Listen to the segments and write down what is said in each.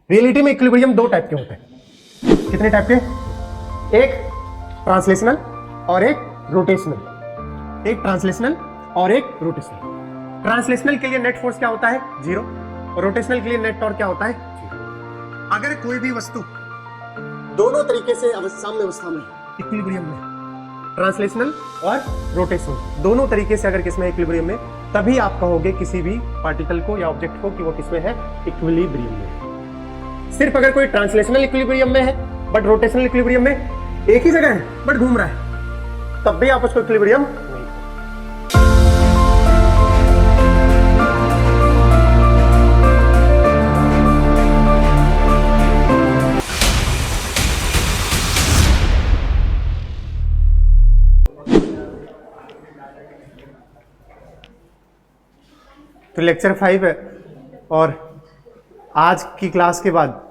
Reality में equilibrium दो type के होते हैं। कितने टाइप के? एक ट्रांसलेशनल और एक रोटेशनल। एक ट्रांसलेशनल और एक रोटेशनल। ट्रांसलेशनल के लिए नेट फोर्स क्या होता है? 0। और रोटेशनल के लिए नेट टॉर्क क्या होता है? 0। अगर कोई भी वस्तु दोनों तरीके से साम्य अवस्था में इक्विलिब्रियम में, ट्रांसलेशनल और रोटेशनल दोनों तरीके से अगर किसमें इक्विलिब्रियम में, तभी आप कहोगे किसी भी पार्टिकल को या ऑब्जेक्ट को कि वो किसमें है? इक्विलिब्रियम में। सिर्फ अगर कोई ट्रांसलेशनल इक्विलिब्रियम में है बट रोटेशनल इक्विलिब्रियम में एक ही जगह है बट घूम रहा है, तब भी आप उसको इक्विलिब्रियम नहीं कहोगे। तो लेक्चर 5 है और आज की क्लास के बाद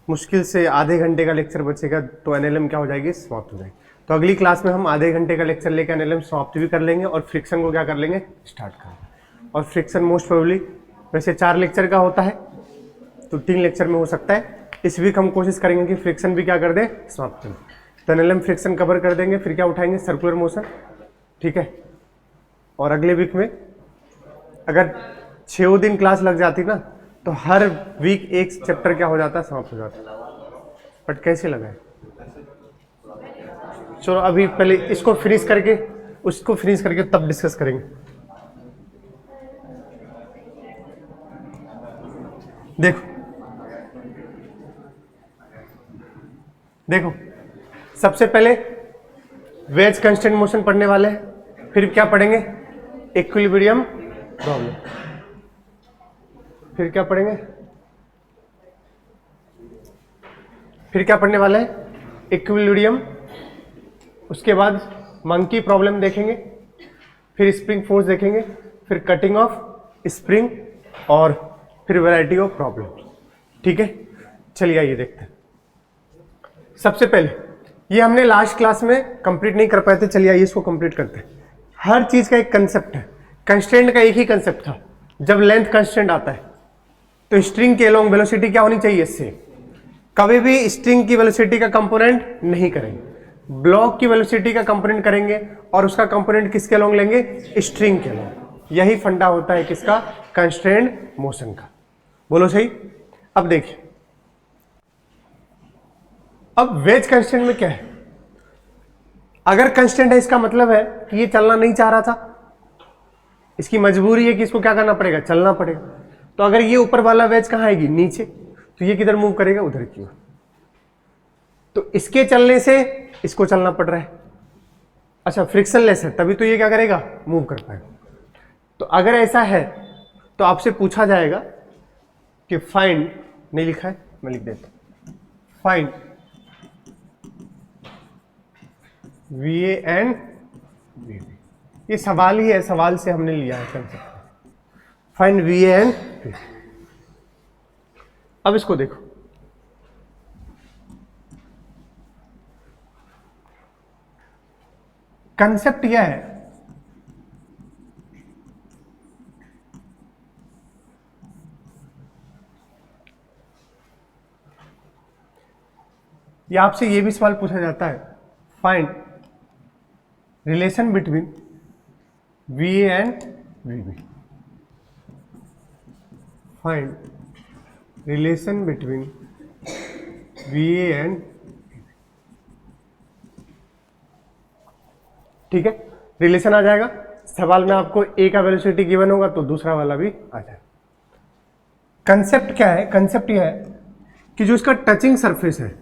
मुश्किल से आधे घंटे का लेक्चर बचेगा, तो एनएलएम क्या हो जाएगी? समाप्त हो जाएगी। तो अगली क्लास में हम आधे घंटे का लेक्चर लेकर एनएलएम समाप्त भी कर लेंगे और फ्रिक्शन को क्या कर लेंगे? स्टार्ट कर लेंगे। और फ्रिक्शन मोस्ट प्रोबेबली वैसे 4 लेक्चर का होता है, तो 3 लेक्चर में हो सकता है। इस वीक हम कोशिश करेंगे कि फ्रिक्शन भी क्या कर दें? समाप्त कर दें। तो एनएलएम फ्रिक्शन कवर कर देंगे, फिर क्या उठाएंगे? सर्कुलर मोशन, ठीक है। और अगले वीक में अगर 6 दिन क्लास लग जाती ना, तो हर वीक एक चैप्टर क्या हो जाता? समाप्त हो जाता। बट कैसे लगा है? चलो अभी पहले इसको फिनिश करके उसको फिनिश करके तब डिस्कस करेंगे। देखो सबसे पहले वेज कांस्टेंट मोशन पढ़ने वाले हैं, फिर क्या पढ़ेंगे? Equilibrium problem. फिर क्या पढ़ेंगे? फिर क्या पढ़ने वाले हैं? इक्विलिब्रियम। उसके बाद मंकी प्रॉब्लम देखेंगे, फिर स्प्रिंग फोर्स देखेंगे, फिर कटिंग ऑफ स्प्रिंग और फिर वैरायटी ऑफ प्रॉब्लम। ठीक है, चलिए आइए देखते हैं। सबसे पहले ये हमने लास्ट क्लास में कंप्लीट नहीं कर पाए थे, चलिए आइए इसको कंप्लीट करते हैं। हर चीज का एक कंसेप्ट है। कंस्ट्रेंट का एक ही कंसेप्ट था, जब लेंथ कंस्ट्रेंट आता है तो स्ट्रिंग के अलोंग वेलोसिटी क्या होनी चाहिए? इससे कभी भी स्ट्रिंग की वेलोसिटी का कंपोनेंट नहीं करेंगे, ब्लॉक की वेलोसिटी का कंपोनेंट करेंगे और उसका कंपोनेंट किसके अलोंग लेंगे? स्ट्रिंग के अलोंग। यही फंडा होता है किसका? कंस्ट्रेंट मोशन का। बोलो सही। अब देखिए, अब वेज कंस्ट्रेंट में क्या है? अगर कंस्ट्रेंट है इसका मतलब है कि ये चलना नहीं चाह रहा था, इसकी मजबूरी है कि इसको क्या करना पड़ेगा? चलना पड़ेगा। तो अगर ये ऊपर वाला वेज कहाँ आएगी? नीचे, तो ये किधर मूव करेगा? उधर की ओर। तो इसके चलने से इसको चलना पड़ रहा है। अच्छा, फ्रिक्शनलेस है तभी तो ये क्या करेगा? मूव कर पाएगा। तो अगर ऐसा है तो आपसे पूछा जाएगा कि फाइंड, नहीं लिखा है मैं लिख देता हूं, find V A and V B. ये सवाल ही है, सवाल से हमने लिया है concept. Find V A and V B. अब इसको देखो, कंसेप्ट यह है या आपसे यह भी सवाल पूछा जाता है, find relation between V A and V B. Find relation between V A and, ठीक है। रिलेशन आ जाएगा सवाल में, आपको ए का वेलोसिटी गिवन होगा तो दूसरा वाला भी आ जाएगा। कंसेप्ट क्या है? कंसेप्ट यह है कि जो इसका टचिंग सरफेस है,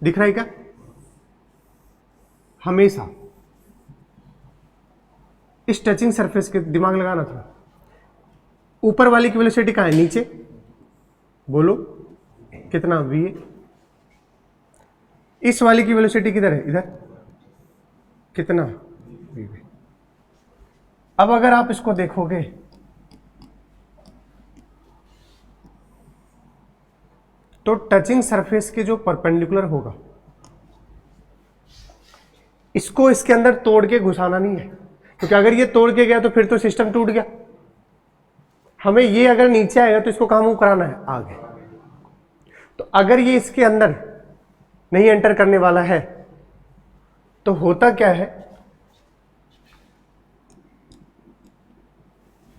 दिख रहा है क्या? हमेशा इस टचिंग सरफेस के दिमाग लगाना था, ऊपर वाली की वेलोसिटी कहां है? नीचे। बोलो कितना? V A. इस वाली की वेलोसिटी किधर है? इधर। कितना? V B. अब अगर आप इसको देखोगे तो टचिंग सरफेस के जो परपेंडिकुलर होगा, इसको इसके अंदर तोड़ के घुसाना नहीं है, क्योंकि अगर ये तोड़ के गया तो फिर तो सिस्टम टूट गया। हमें ये अगर नीचे आएगा तो इसको कहां मूव कराना है? आगे। तो अगर ये इसके अंदर नहीं एंटर करने वाला है तो होता क्या है,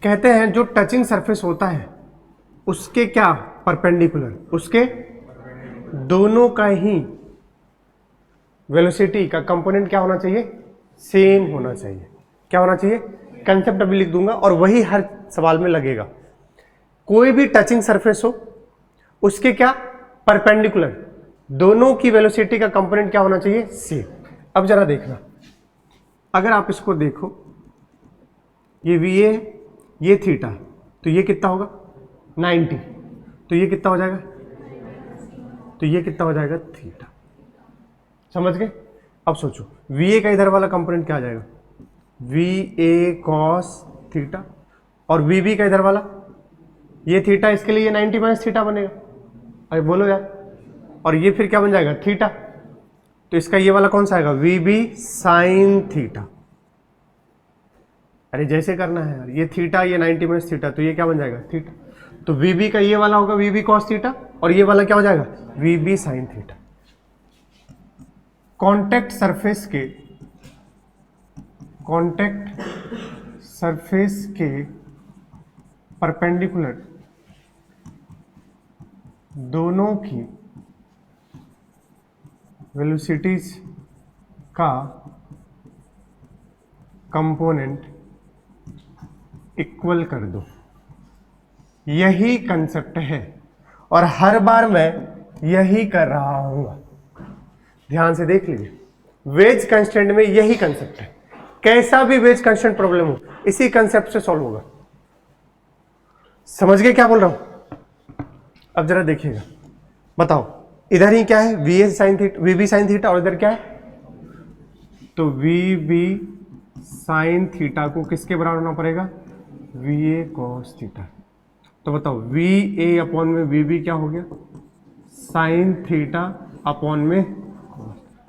कहते हैं जो टचिंग सरफेस होता है उसके क्या परपेंडिकुलर, उसके दोनों का ही वेलोसिटी का कंपोनेंट क्या होना चाहिए, सेम होना चाहिए। क्या होना चाहिए, कंसेप्ट अभी लिख दूंगा और वही हर सवाल में लगेगा। कोई भी टचिंग सरफेस हो उसके क्या परपेंडिकुलर, दोनों की वेलोसिटी का कंपोनेंट क्या होना चाहिए, सेम। अब जरा देखना, अगर आप इसको देखो, ये VA है, ये थीटा, तो ये कितना होगा 90, तो ये कितना हो जाएगा, तो ये कितना हो जाएगा थीटा। समझ गए? अब सोचो VA का इधर वाला कंपोनेंट क्या आ जाएगा, VA cos थीटा, और VB का इधर वाला ये थीटा, इसके लिए ये 90 माइनस थीटा बनेगा। अरे बोलो यार, और ये फिर क्या बन जाएगा थीटा, तो इसका ये वाला कौन सा आएगा, VB साइन थीटा। अरे जैसे करना है यार, ये थीटा, ये 90 माइनस थीटा, तो ये क्या बन जाएगा थीटा। तो VB का ये वाला होगा VB cos थीटा, और ये वाला क्या हो जाएगा VB sine theta. Contact surface के परपेंडिकुलर दोनों की वेलोसिटीज का कंपोनेंट इक्वल कर दो, यही कंसेप्ट है और हर बार मैं यही कर रहा हूं। ध्यान से देख लीजिए, वेज कंस्ट्रेंट में यही कंसेप्ट है। कैसा भी वेज कंस्ट्रेंट प्रॉब्लम हो इसी कंसेप्ट से सॉल्व होगा। समझ गए क्या बोल रहा हूं? अब जरा देखिएगा, बताओ इधर ही क्या है VB साइन थीटा, और इधर क्या है, तो VB साइन थीटा को किसके बराबर होना पड़ेगा, VA cos थीटा। तो बताओ VA अपॉन में VB क्या हो गया, साइन थीटा अपॉन में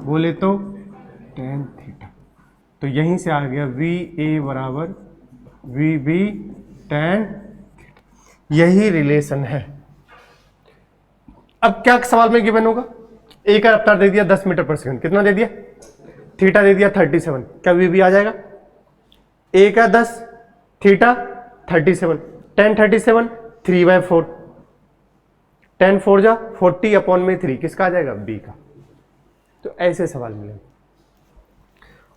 बोले तो टेन थीटा। तो यहीं से आ गया VA बराबर VB टेन थीटा, यही रिलेशन है। अब क्या सवाल में गिवन होगा, ए का रफ्तार दे दिया 10 मीटर पर सेकंड, कितना दे दिया, थीटा दे दिया 37, क्या VB आ जाएगा, ए का 10 थीटा 37, 10 37 3/4, 10 4 जा 40 अपॉन में 3, किसका आ जाएगा B का। तो ऐसे सवाल मिलेंगे,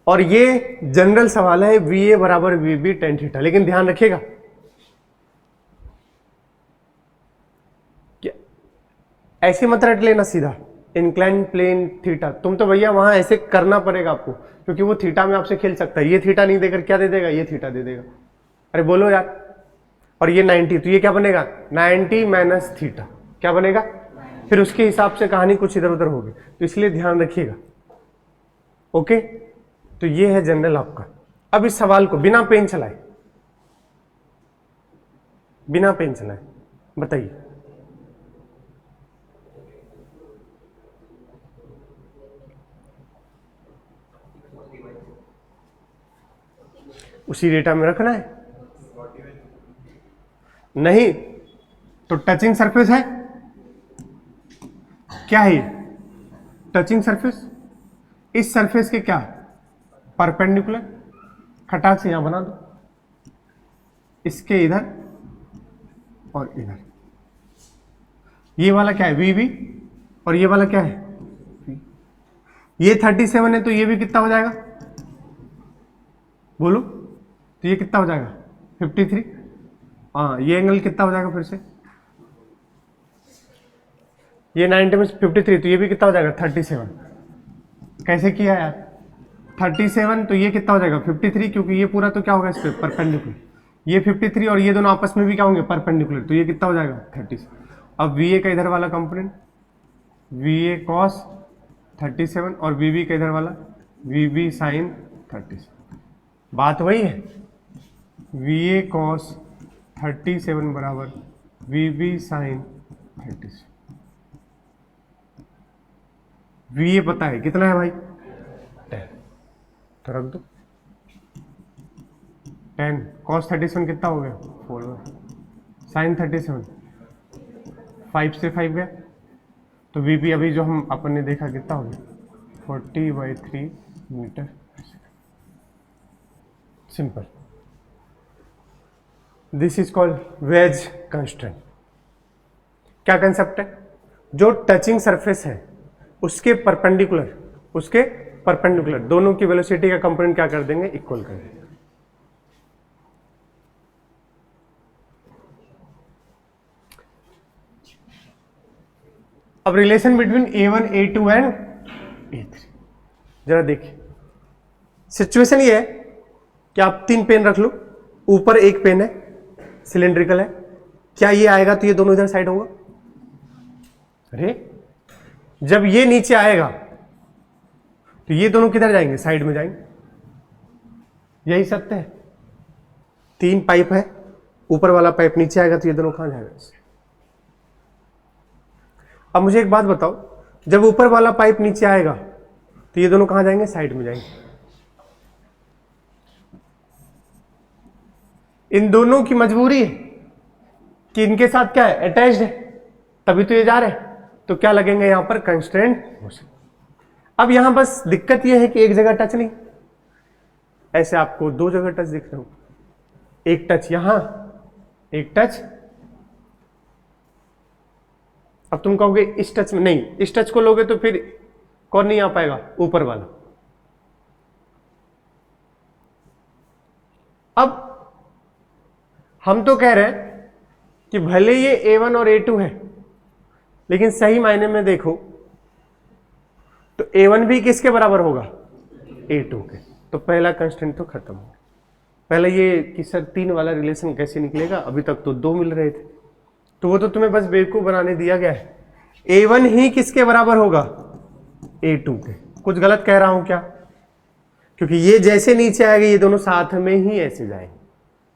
और ये जनरल सवाल है VA बराबर VB टेन थीटा। लेकिन ध्यान रखिएगा, ऐसे मत रट लेना सीधा इंक्लाइन प्लेन थीटा, तुम तो भैया वहां ऐसे करना पड़ेगा आपको, क्योंकि वो थीटा में आपसे खेल सकता है। ये थीटा नहीं देकर क्या दे देगा, ये थीटा दे देगा। अरे बोलो यार, और ये 90, तो ये क्या बनेगा 90 माइनस थीटा, क्या बनेगा, फिर उसके हिसाब से कहानी कुछ इधर उधर होगी। तो इसलिए ध्यान रखिएगा। ओके, तो ये है जनरल आपका। अब इस सवाल को बिना पेन चलाए बताइए, उसी डेटा में रखना है, नहीं तो टचिंग सरफेस है, क्या है टचिंग सरफेस, इस सरफेस के क्या परपेंडिकुलर, खटाक से यहां बना दो, इसके इधर और इधर। ये वाला क्या है VB, और ये वाला क्या है V। ये 37 है तो ये भी कितना हो जाएगा, बोलो, तो ये कितना हो जाएगा 53। हाँ, ये एंगल कितना हो जाएगा फिर से, ये 90 में 53, तो ये भी कितना हो जाएगा 37। कैसे किया यार, 37 तो ये कितना हो जाएगा 53, क्योंकि ये पूरा तो क्या होगा इस पे परपेंडिकुलर, ये 53 और ये दोनों आपस में भी क्या होंगे परपेंडिकुलर, तो ये कितना हो जाएगा 37। अब VA का इधर वाला कंपोनेंट VA cos 37 और VB का इधर वाला VB sin 37, बात वही है, VA cos 37 बराबर VB sin 37। VA पता है कितना है भाई 10, तो रख दो 10, cos 37 कितना हो गया 4, sin 37 5 से 5 गया, तो वीपी अभी जो हम अपन ने देखा कितना हो गया 40/3 metre. Simple. This is called wedge constraint. क्या कंसेप्ट है? जो टचिंग सरफेस है उसके परपेंडिकुलर दोनों की वेलोसिटी का कंपोनेंट क्या कर देंगे? इक्वल कर देंगे। अब relation between A1, A2 and A3 जरा देखिए। सिचुएशन ये है कि आप 3 पेन रख लो, ऊपर एक पेन है, सिलेंड्रिकल है, क्या ये आएगा तो ये दोनों इधर साइड होगा? अरे जब ये नीचे आएगा तो ये दोनों किधर जाएंगे? साइड में जाएंगे। यही सत्य है। 3 पाइप है, ऊपर वाला पाइप नीचे आएगा तो ये दोनों कहां जाएगा? अब मुझे एक बात बताओ, जब ऊपर वाला पाइप नीचे आएगा तो ये दोनों कहां जाएंगे? साइड में जाएंगे। इन दोनों की मजबूरी है कि इनके साथ क्या है? अटैच्ड है, तभी तो ये जा रहे हैं। तो क्या लगेंगे यहां पर? Constraint motion. अब यहां बस दिक्कत यह है कि एक जगह टच नहीं, ऐसे आपको 2 जगह टच दिख रहे हो। एक टच यहां, एक टच। अब तुम कहोगे इस टच में नहीं, इस टच को लोगे तो फिर कौन नहीं आ पाएगा? ऊपर वाला। अब हम तो कह रहे हैं कि भले ये A1 और A2 है, लेकिन सही मायने में देखो तो A1 भी किसके बराबर होगा? A2 के। तो पहला कंस्ट्रेंट तो खत्म हो। पहले ये कि सर 3 वाला रिलेशन कैसे निकलेगा, अभी तक तो 2 मिल रहे थे, तो वो तो तुम्हें बस बेवकूफ बनाने दिया गया है। A1 ही किसके बराबर होगा? A2 के। कुछ गलत कह रहा हूं क्या? क्योंकि ये जैसे नीचे आएगा ये दोनों साथ में ही ऐसे जाएंगे,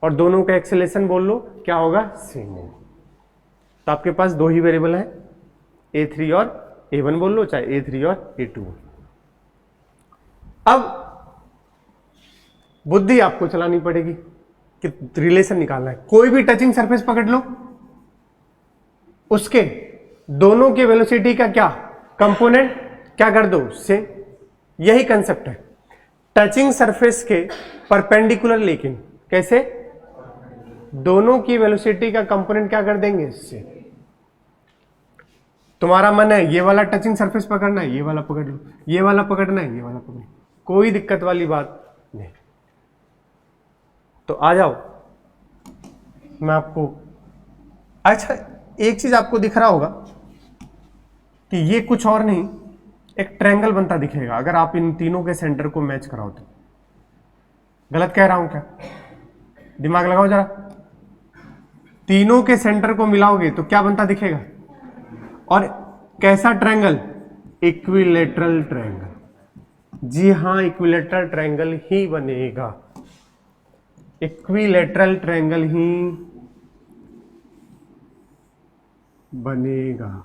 और दोनों का एक्सेलेरेशन बोल लो क्या होगा? सेम होगा। तो आपके पास 2 ही वेरिएबल है, A3 और A1 बोल लो, चाहे A3 और A2। अब बुद्धि आपको चलानी पड़ेगी कि रिलेशन निकालना है। कोई भी टचिंग सरफेस पकड़ लो, उसके दोनों के वेलोसिटी का क्या कंपोनेंट क्या कर दो? से। यही कंसेप्ट है टचिंग सरफेस के परपेंडिकुलर, लेकिन कैसे? दोनों की वेलोसिटी का कंपोनेंट क्या कर देंगे? इससे। तुम्हारा मन है ये वाला टचिंग सरफेस पकड़ना है, ये वाला पकड़ लो, ये वाला पकड़ना है, ये वाला पकड़ लो, कोई दिक्कत वाली बात नहीं। तो आ जाओ, मैं आपको, अच्छा एक चीज आपको दिख रहा होगा कि ये कुछ और नहीं, एक ट्रायंगल बनता दिखेगा अगर आप इन तीनों के सेंटर को मैच कराओ तो। गलत कह रहा हूं क्या? दिमाग लगाओ जरा। तीनों के सेंटर को मिलाओगे तो क्या बनता दिखेगा? और कैसा ट्रायंगल? Equilateral triangle. जी हां, इक्विलैटरल ट्रायंगल ही बनेगा। इक्विलैटरल ट्रायंगल ही बनेगा।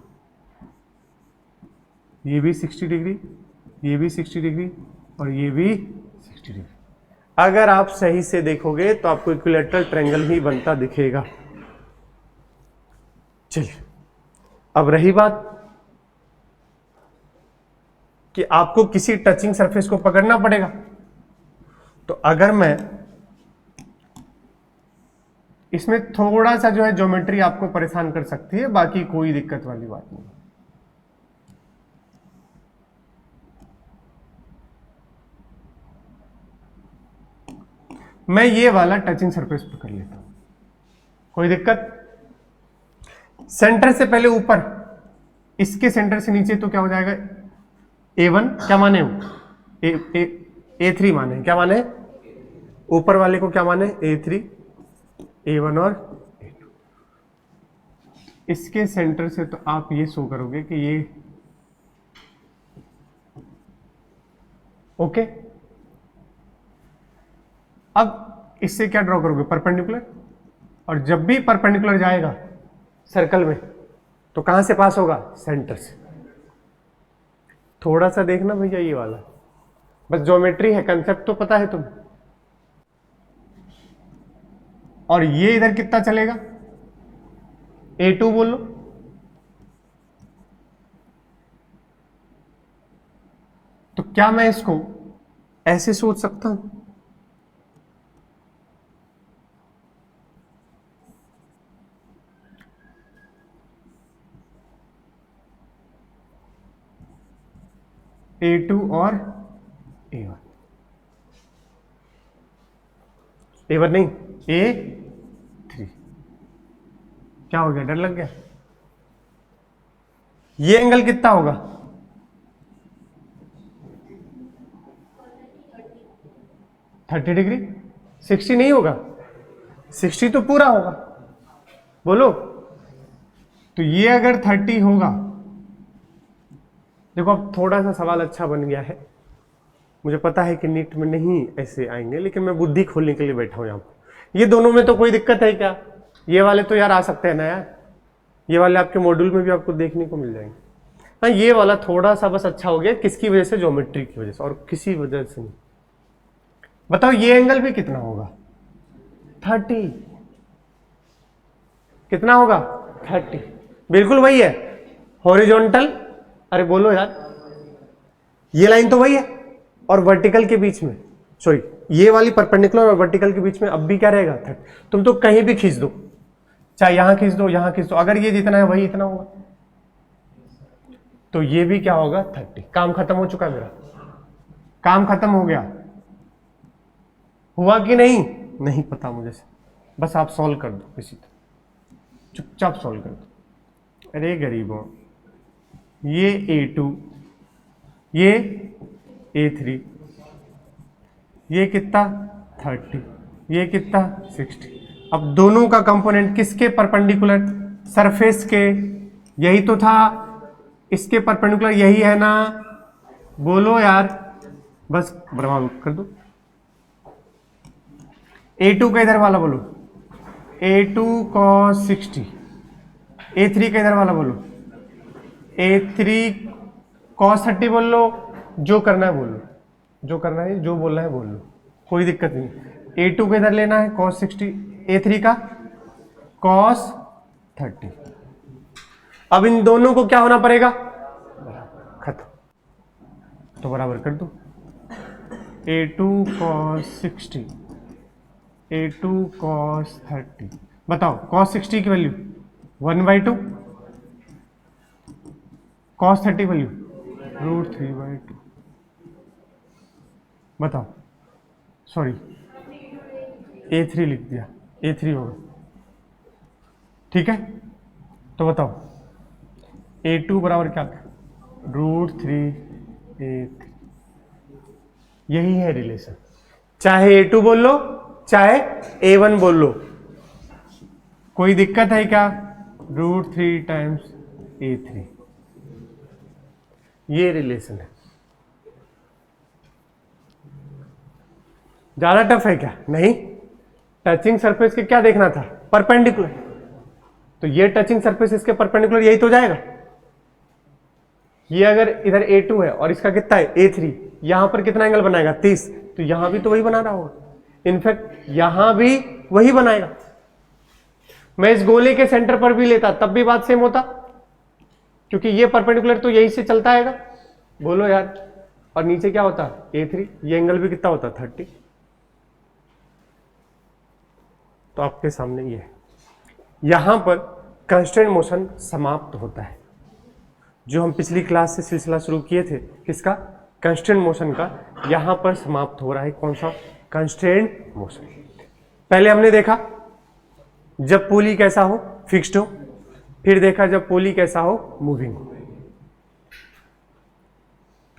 ये भी 60 डिग्री, ये भी 60 डिग्री, और ये भी 60 डिग्री। अगर आप सही से देखोगे तो आपको इक्विलैटरल ट्रायंगल ही बनता दिखेगा। चलिए, अब रही बात कि आपको किसी टचिंग सरफेस को पकड़ना पड़ेगा। तो अगर मैं इसमें थोड़ा सा जो है ज्योमेट्री आपको परेशान कर सकती है, बाकी कोई दिक्कत वाली बात नहीं। मैं ये वाला टचिंग सरफेस पकड़ लेता हूं, कोई दिक्कत? सेंटर से पहले ऊपर, इसके सेंटर से नीचे तो क्या हो जाएगा? A1 क्या माने हो? A3 माने, क्या माने? ऊपर वाले को क्या माने? A3, A1 और A2। इसके सेंटर से तो आप ये शो करोगे कि ये ओके। अब इससे क्या ड्रॉ करोगे? परपेंडिकुलर। और जब भी परपेंडिकुलर जाएगा सर्कल में तो कहां से पास होगा? सेंटर से। थोड़ा सा देखना भैया ये वाला, बस ज्योमेट्री है, कंसेप्ट तो पता है तुम्हें। और ये इधर कितना चलेगा? A2 बोल लो, तो क्या मैं इसको ऐसे सोच सकता हूं? A2 और A1, A1 नहीं A3। क्या हो गया, डर लग गया? ये एंगल कितना होगा? 30 डिग्री। 60 नहीं होगा, 60 तो पूरा होगा, बोलो। तो ये अगर 30 होगा, देखो अब थोड़ा सा सवाल अच्छा बन गया है। मुझे पता है कि नीट में नहीं ऐसे आएंगे, लेकिन मैं बुद्धि खोलने के लिए बैठा हूं यहां पर। ये दोनों में तो कोई दिक्कत है क्या? ये वाले तो यार आ सकते हैं ना यार, ये वाले आपके मॉड्यूल में भी आपको देखने को मिल जाएंगे। हाँ, ये वाला थोड़ा सा बस अच्छा हो गया, किसकी वजह से? ज्योमेट्री की वजह से, और किसी वजह से नहीं। बताओ ये एंगल भी कितना होगा? 30। कितना होगा? 30। बिल्कुल वही है, हॉरिजॉन्टल। अरे बोलो यार, ये लाइन तो वही है, और वर्टिकल के बीच में, सॉरी ये वाली परपेंडिकुलर और वर्टिकल के बीच में अब भी क्या रहेगा? 30। तुम तो कहीं भी खींच दो, चाहे यहां खींच दो, यहां खींच दो, अगर ये जितना है वही इतना होगा, तो ये भी क्या होगा? 30। काम खत्म हो चुका है मेरा, काम खत्म हो गया। हुआ कि नहीं? नहीं पता मुझे से, बस आप सॉल्व कर दो किसी तरह, चुपचाप सॉल्व कर दो। अरे गरीबों, ये A2, ये A3, ये कितना? 30, ये कितना? 60। अब दोनों का कंपोनेंट किसके परपेंडिकुलर? सरफेस के। यही तो था, इसके परपेंडिकुलर यही है ना? बोलो यार, बस बराबर कर दो। A2 का इधर वाला बोलो, A2 cos 60। A3 का इधर वाला बोलो, A3 cos 30 बोल लो, जो करना है बोल लो, जो करना है, जो बोलना है बोल लो, कोई दिक्कत नहीं। A2 का इधर लेना है cos 60, A3 का cos 30। अब इन दोनों को क्या होना पड़ेगा? खत्म। तो बराबर कर दो, A2 cos 60, A2 cos 30। बताओ cos 60 की वैल्यू 1/2, cos 30 वैल्यू √3/2। बताओ, सॉरी A3 लिख दिया, A3 होगा, ठीक है। तो बताओ A2 बराबर क्या? √3A3। यही है रिलेशन, चाहे A2 बोल लो चाहे A1 बोल लो, कोई दिक्कत है क्या? √3 टाइम्स A3, ये रिलेशन है। ज्यादा टफ है क्या? नहीं। टचिंग सरफेस के क्या देखना था? परपेंडिकुलर। तो ये टचिंग सरफेस इसके परपेंडिकुलर यही तो जाएगा। ये अगर इधर A2 है और इसका कितना है? A3, यहां पर कितना एंगल बनाएगा? 30। तो यहां भी तो वही बना रहा होगा, इनफैक्ट यहां भी वही बनाएगा। मैं इस गोले के सेंटर पर भी लेता तब भी बात सेम होता, क्योंकि ये परपेंडिकुलर तो यही से चलता आएगा। बोलो यार, और नीचे क्या होता? A3। ये एंगल भी कितना होता? 30। तो आपके सामने ये है, यहां पर कंस्ट्रेंट मोशन समाप्त होता है। जो हम पिछली क्लास से सिलसिला शुरू किए थे, किसका? कंस्ट्रेंट मोशन का, यहां पर समाप्त हो रहा है। कौन सा? Constraint motion. पहले हमने देखा जब पुली कैसा हो? फिक्स्ड हो। फिर देखा जब पुली कैसा हो? मूविंग हो।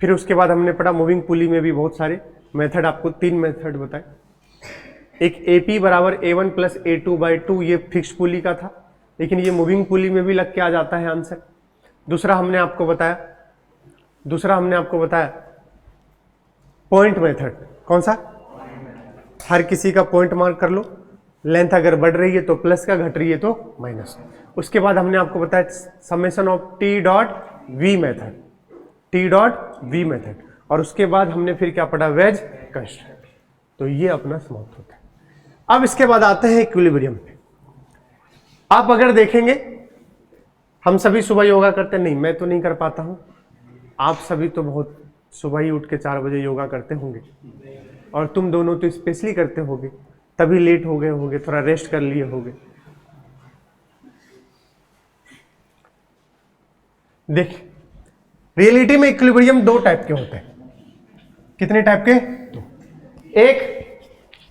फिर उसके बाद हमने पढ़ा मूविंग पुली में भी बहुत सारे मेथड, आपको 3 मेथड बताए। एक AP बराबर A1 प्लस A2/2, ये फिक्स पुली का था, लेकिन ये मूविंग पुली में भी लग के आ जाता है आंसर। दूसरा हमने आपको बताया पॉइंट मेथड। कौन सा? हर किसी का पॉइंट मार्क कर लो, लेंथ अगर बढ़ रही है तो प्लस का, घट रही है तो माइनस। उसके बाद हमने आपको बताया समेशन ऑफ T.V मेथड, और उसके बाद हमने फिर क्या पढ़ा? Wedge constraint. तो ये अपना समाप्त होता है। अब इसके बाद आते हैं इक्विलिब्रियम पे। आप अगर देखेंगे, हम सभी सुबह योगा करते नहीं, मैं तो नहीं कर पाता हूं, आप सभी तो बहुत सुबह ही उठ के 4 बजे योगा करते होंगे, और तुम दोनों तो स्पेशली करते होगे, तभी लेट हो गए होगे, थोड़ा रेस्ट कर लिए होगे। देखिए रियलिटी में इक्विलिब्रियम 2 टाइप के होते हैं। कितने टाइप के? 2। एक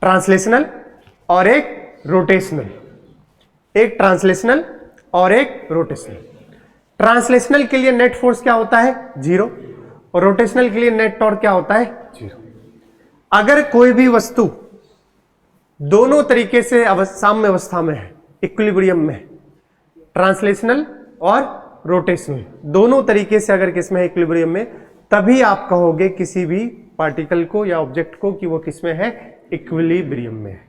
ट्रांसलेशनल और एक रोटेशनल। एक ट्रांसलेशनल और एक रोटेशनल। ट्रांसलेशनल के लिए नेट फोर्स क्या होता है? 0, और रोटेशनल के लिए नेट टॉर्क क्या होता है? 0। अगर कोई भी वस्तु दोनों तरीके से साम्य अवस्था में है, इक्विलिब्रियम में, ट्रांसलेशनल और रोटेशनल दोनों तरीके से अगर किसमें है? इक्विलिब्रियम में, तभी आप कहोगे किसी भी पार्टिकल को या ऑब्जेक्ट को कि वो किसमें है? इक्विलिब्रियम में है।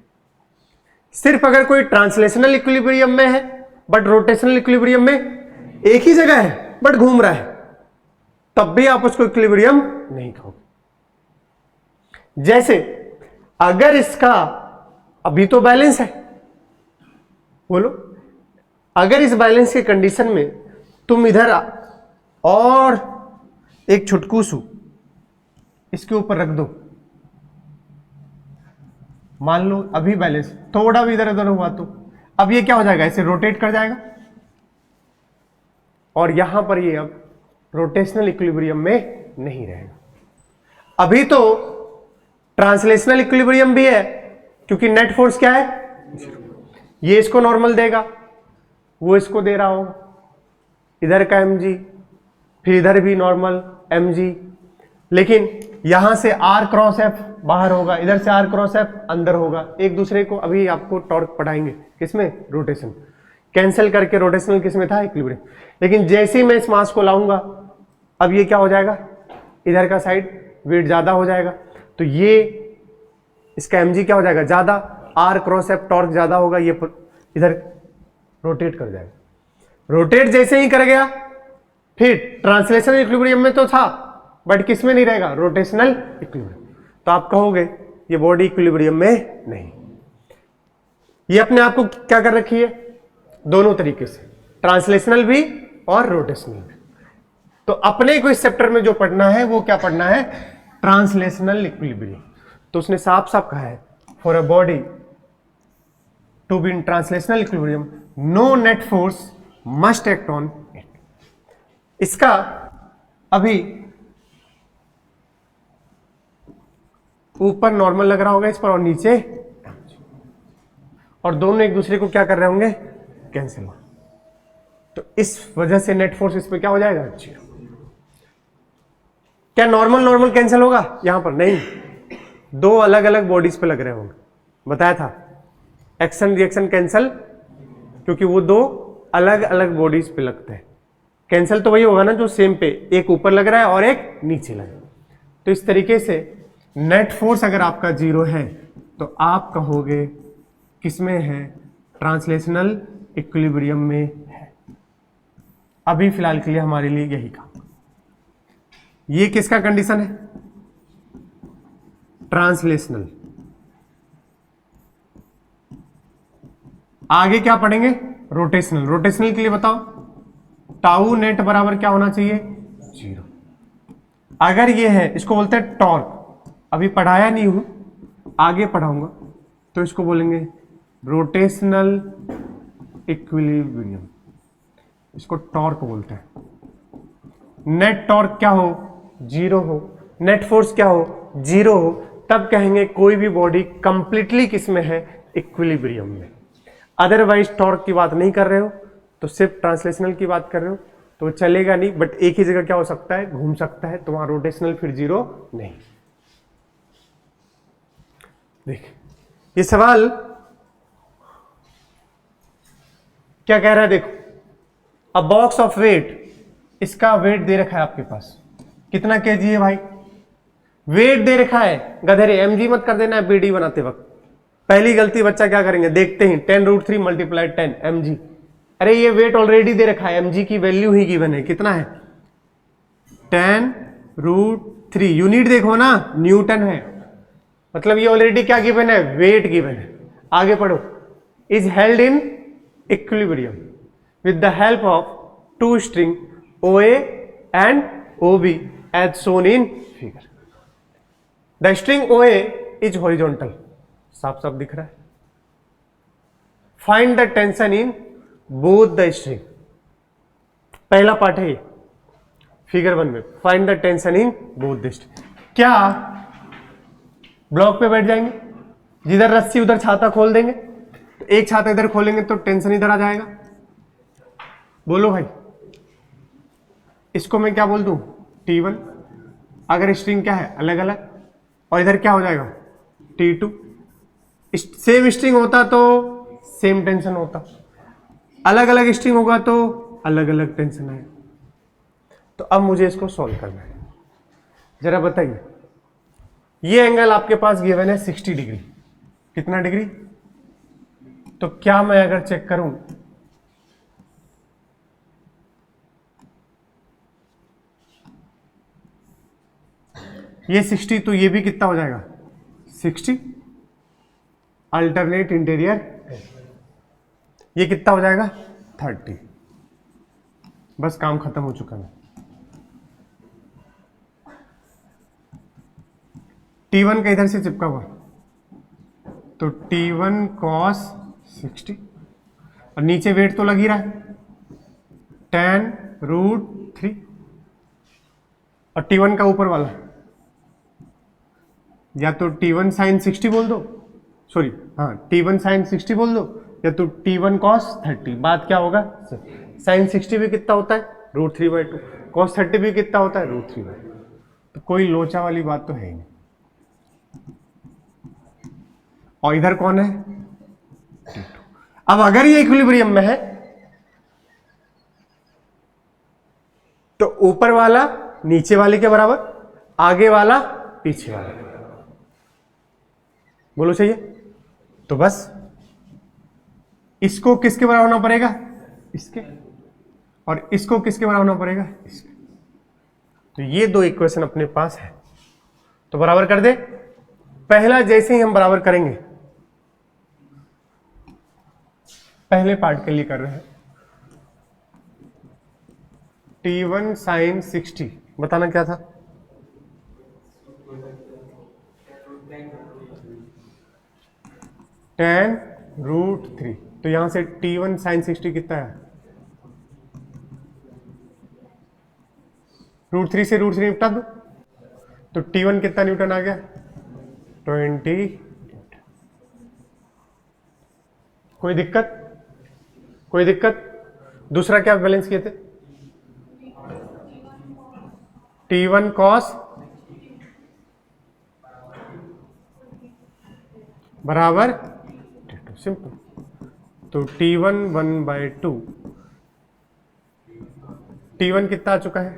सिर्फ अगर कोई ट्रांसलेशनल इक्विलिब्रियम में है बट रोटेशनल इक्विलिब्रियम में, एक ही जगह है बट घूम रहा है, तब भी आप उसको इक्विलिब्रियम नहीं कहोगे। जैसे अगर इसका अभी तो बैलेंस है, बोलो, अगर इस बैलेंस के कंडीशन में तुम इधर और एक छुटकू इसके ऊपर रख दो, मान लो अभी बैलेंस थोड़ा भी इधर उधर हुआ, तो अब ये क्या हो जाएगा? इसे रोटेट कर जाएगा, और यहां पर ये अब रोटेशनल इक्विलिब्रियम में नहीं रहेगा। अभी तो ट्रांसलेशनल इक्विलिब्रियम भी है, क्योंकि नेट फोर्स क्या है? 0। ये इसको नॉर्मल देगा, वो इसको दे रहा होगा, इधर का mg, फिर इधर भी नॉर्मल mg, लेकिन यहां से r क्रॉस f बाहर होगा, इधर से r क्रॉस f अंदर होगा। एक दूसरे को अभी आपको टॉर्क पढ़ाएंगे, किसमें? रोटेशन। कैंसिल करके रोटेशनल किसमें था? इक्विलिब्रियम। लेकिन जैसे ही मैं इस मास को लाऊंगा, अब ये क्या हो जाएगा? इधर का साइड वेट ज्यादा हो जाएगा, तो ये इसका mg क्या हो जाएगा? ज्यादा, r क्रॉस f टॉर्क ज्यादा होगा, ये इधर रोटेट कर जाएगा। रोटेट जैसे ही कर गया, फिर ट्रांसलेशनल इक्विलिब्रियम में तो था बट किसमें नहीं रहेगा? Rotational equilibrium. तो आप कहोगे ये बॉडी इक्विलिब्रियम में नहीं। ये अपने आप को क्या कर रखी है? दोनों तरीके से, ट्रांसलेशनल भी और रोटेशनल भी। तो अपने को इस चैप्टर में जो पढ़ना है वो क्या पढ़ना है? Translational equilibrium. तो उसने साफ साफ कहा है, for a body to be in translational equilibrium no net force must act on it. इसका अभी ऊपर नॉर्मल लग रहा होगा इस पर, और नीचे, और दोनों एक दूसरे को क्या कर रहे होंगे? कैंसिल। तो इस वजह से नेट फोर्स इस पर क्या हो जाएगा? 0। क्या नॉर्मल नॉर्मल कैंसिल होगा? यहां पर नहीं, दो अलग अलग बॉडीज पे लग रहे होंगे। बताया था एक्शन रिएक्शन कैंसिल, क्योंकि वो दो अलग अलग बॉडीज पे लगते हैं। कैंसिल तो वही होगा ना जो सेम पे, एक ऊपर लग रहा है और एक नीचे लग रहा है। तो इस तरीके से नेट फोर्स अगर आपका 0 है तो आप कहोगे किसमें है? ट्रांसलेशनल इक्विलिब्रियम में है। अभी फिलहाल के लिए हमारे लिए यही काम। ये किसका कंडीशन है? ट्रांसलेशनल। आगे क्या पढ़ेंगे? रोटेशनल। रोटेशनल के लिए बताओ, टाउ नेट बराबर क्या होना चाहिए? 0। अगर ये है, इसको बोलते हैं टॉर्क। अभी पढ़ाया नहीं हूं, आगे पढ़ाऊंगा, तो इसको बोलेंगे रोटेशनल इक्विलिब्रियम। इसको टॉर्क बोलते हैं। नेट टॉर्क क्या हो? 0 हो। नेट फोर्स क्या हो? 0 हो। तब कहेंगे कोई भी बॉडी कंप्लीटली किसमें है? इक्विलिब्रियम में। अदरवाइज टॉर्क की बात नहीं कर रहे हो तो सिर्फ ट्रांसलेशनल की बात कर रहे हो तो चलेगा नहीं, बट एक ही जगह क्या हो सकता है? घूम सकता है। तो वहां रोटेशनल फिर 0 नहीं। देखिए ये सवाल क्या कह रहा है, देखो, अ बॉक्स ऑफ वेट, इसका वेट दे रखा है आपके पास, कितना केजी है भाई? वेट दे रखा है, गधेरे mg मत कर देना है बीडी बनाते वक्त। पहली गलती बच्चा क्या करेंगे, देखते ही 10√3 मल्टीप्लाइड 10 mg। अरे ये वेट ऑलरेडी दे रखा है, mg की वैल्यू ही गिवन है, कितना है? 10√3। यूनिट देखो ना, न्यूटन है, मतलब ये ऑलरेडी क्या गिवन है? वेट गिवन है। आगे पढ़ो, is held in equilibrium with the help of two string OA and OB as shown in figure. The string OA is horizontal, साफ साफ दिख रहा है। Find the tension in both the string, पहला part है ये फिगर 1 में। Find the tension in both the string. क्या ब्लॉक पे बैठ जाएंगे, जिधर रस्सी उधर छाता खोल देंगे, तो एक छाता इधर खोलेंगे तो टेंशन इधर आ जाएगा। बोलो भाई, इसको मैं क्या बोल दूं, T1। अगर स्ट्रिंग क्या है अलग अलग, और इधर क्या हो जाएगा T2। सेम स्ट्रिंग होता तो सेम टेंशन होता, अलग अलग स्ट्रिंग होगा तो अलग अलग टेंशन आएगा। तो अब मुझे इसको सॉल्व करना है। जरा बताइए, ये एंगल आपके पास गिवन है 60 डिग्री। कितना डिग्री? तो क्या मैं अगर चेक करूं, ये 60 तो ये भी कितना हो जाएगा 60। अल्टरनेट इंटीरियर ये कितना हो जाएगा 30। बस काम खत्म हो चुका है। T1 का इधर से चिपका हुआ, तो T1 cos 60, और नीचे वेट तो लग ही रहा है tan√3, और T1 का ऊपर वाला या तो T1 sin 60 बोल दो, सॉरी हाँ T1 sin 60 बोल दो, या तो T1 cos 30। बात क्या होगा, sin 60 भी कितना होता है √3/2, cos 30 भी कितना होता है √3/2। तो कोई लोचा वाली बात तो है ही नहीं। और इधर कौन है T2। अब अगर ये इक्विलिब्रियम में है तो ऊपर वाला नीचे वाले के बराबर, आगे वाला पीछे वाले के बराबर। बोलो चाहिए? तो बस इसको किसके बराबर होना पड़ेगा, इसके, और इसको किसके बराबर होना पड़ेगा, इसके। तो ये दो इक्वेशन अपने पास है, तो बराबर कर दे। पहला जैसे ही हम बराबर करेंगे, पहले पार्ट के लिए कर रहे हैं, T1 sin 60 बताना क्या था, tan√3। तो यहां से T1 sin 60 कितना है, √3 से √3 निपटा दो, तो T1 कितना न्यूटन आ गया 20। कोई दिक्कत? कोई दिक्कत? दूसरा क्या बैलेंस किए थे, T1 cos बराबर सिंपल, तो T1 1/2। T1 कितना आ चुका है,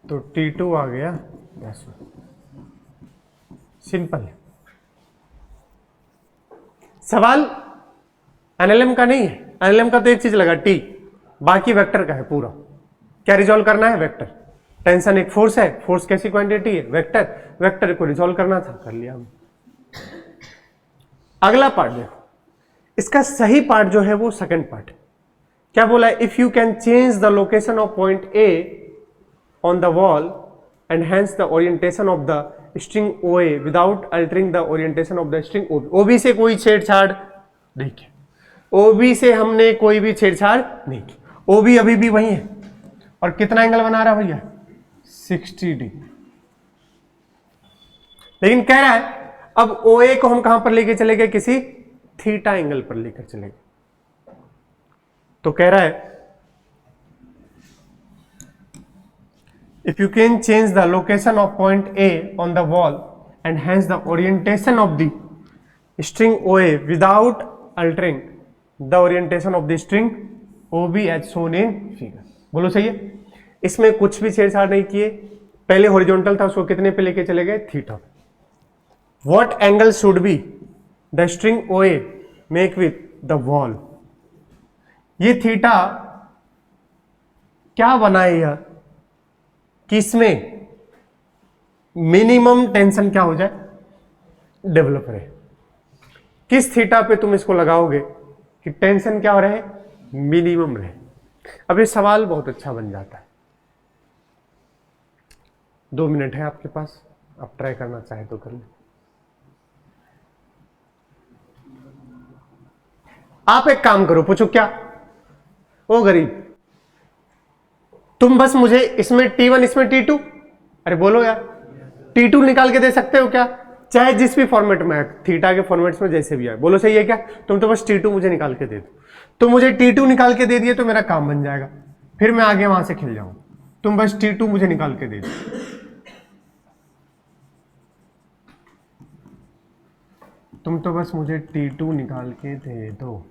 तो T2 आ गया 10। सिंपल है सवाल। एनएलएम का नहीं है, एनएलएम का तो एक चीज लगा T, बाकी वेक्टर का है पूरा। क्या रिजॉल्व करना है, वेक्टर। टेंशन एक फोर्स है, फोर्स कैसी क्वांटिटी है, वेक्टर। वेक्टर को रिजॉल्व करना था, कर लिया हम। अगला पार्ट देखो, इसका सही पार्ट जो है वो सेकंड पार्ट। क्या बोला है, if you can change the location of point A on the wall and hence the orientation of the string OA without altering the orientation of the string OB। OB से कोई छेड़छाड़ नहीं की, OB से हमने कोई भी छेड़छाड़ नहीं की। OB अभी भी वही है, और कितना एंगल बना रहा है भैया 60 डिग्री। लेकिन कह रहा है अब OA को हम कहां पर लेके चले गए, किसी थीटा एंगल पर लेकर चले गए। तो कह रहा है if you can change the location of point A on the wall and hence the orientation of the string OA without altering the orientation of the string OB as shown in figure। बोलो सही है? इसमें कुछ भी छेड़छाड़ नहीं किए, पहले हॉरिजॉन्टल था उसको कितने पे लेके चले गए, theta. What angle should be the string OA make with the wall। ये थीटा क्या बनाए यह कि इसमें मिनिमम टेंशन क्या हो जाए, डेवलप रहे। किस थीटा पे तुम इसको लगाओगे कि टेंशन क्या हो रहे, मिनिमम रहे। अब ये सवाल बहुत अच्छा बन जाता है। 2 मिनट है आपके पास, आप ट्राई करना चाहे तो कर ले। आप एक काम करो, पूछो क्या? ओ गरीब, तुम बस मुझे इसमें T1 इसमें T2, अरे बोलो यार, T2 निकाल के दे सकते हो क्या? चाहे जिस भी फॉर्मेट में है, थीटा के फॉर्मेट्स में जैसे भी आए, बोलो सही है क्या? तुम तो बस T2 मुझे निकाल के दे दो। तो मुझे T2 निकाल के दे दिए तो मेरा काम बन जाएगा, फिर मैं आगे वहां से खिल जाऊं। तुम बस T2 मुझे निकाल के दे दो। तुम तो बस मुझे T2 निकाल के दे दो।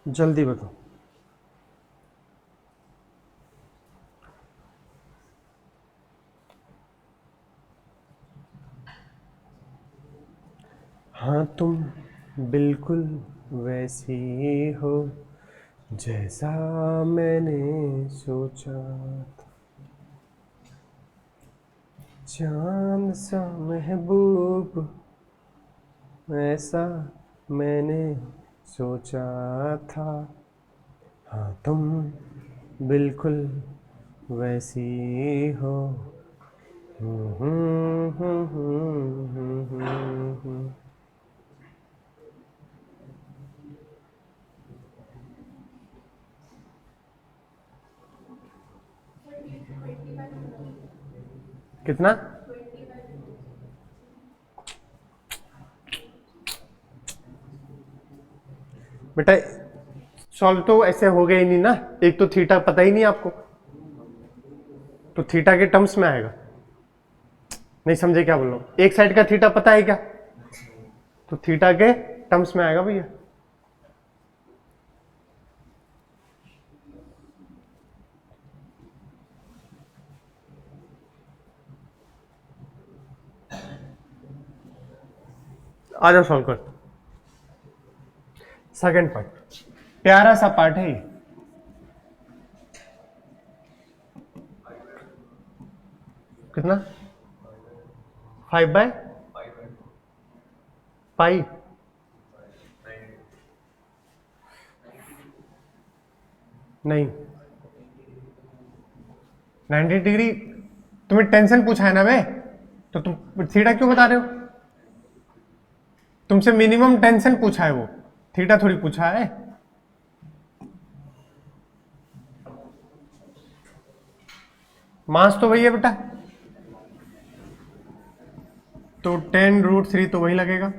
जल्दी बताओ। हाँ तुम बिल्कुल वैसी हो जैसा मैंने सोचा था, चांद सा महबूब ऐसा मैंने सोचा था। हाँ तुम बिल्कुल वैसी हो। कितना? बेटा सॉल्व तो ऐसे हो गया ही नहीं ना, एक तो थीटा पता ही नहीं आपको, तो थीटा के टर्म्स में आएगा। नहीं समझे क्या बोल रहा हूं? एक साइड का थीटा पता है क्या? तो थीटा के टर्म्स में आएगा भैया। आ जाओ सॉल्व कर। सेकंड पार्ट, प्यारा सा पार्ट है ये। कितना? 5/पाई नहीं, 90 डिग्री। तुम्हें टेंशन पूछा है ना बे, तो तुम थीटा क्यों बता रहे हो? तुमसे मिनिमम टेंशन पूछा है, वो थीटा थोड़ी पूछा है। मास तो वही है बेटा, तो 10√3 तो वही लगेगा।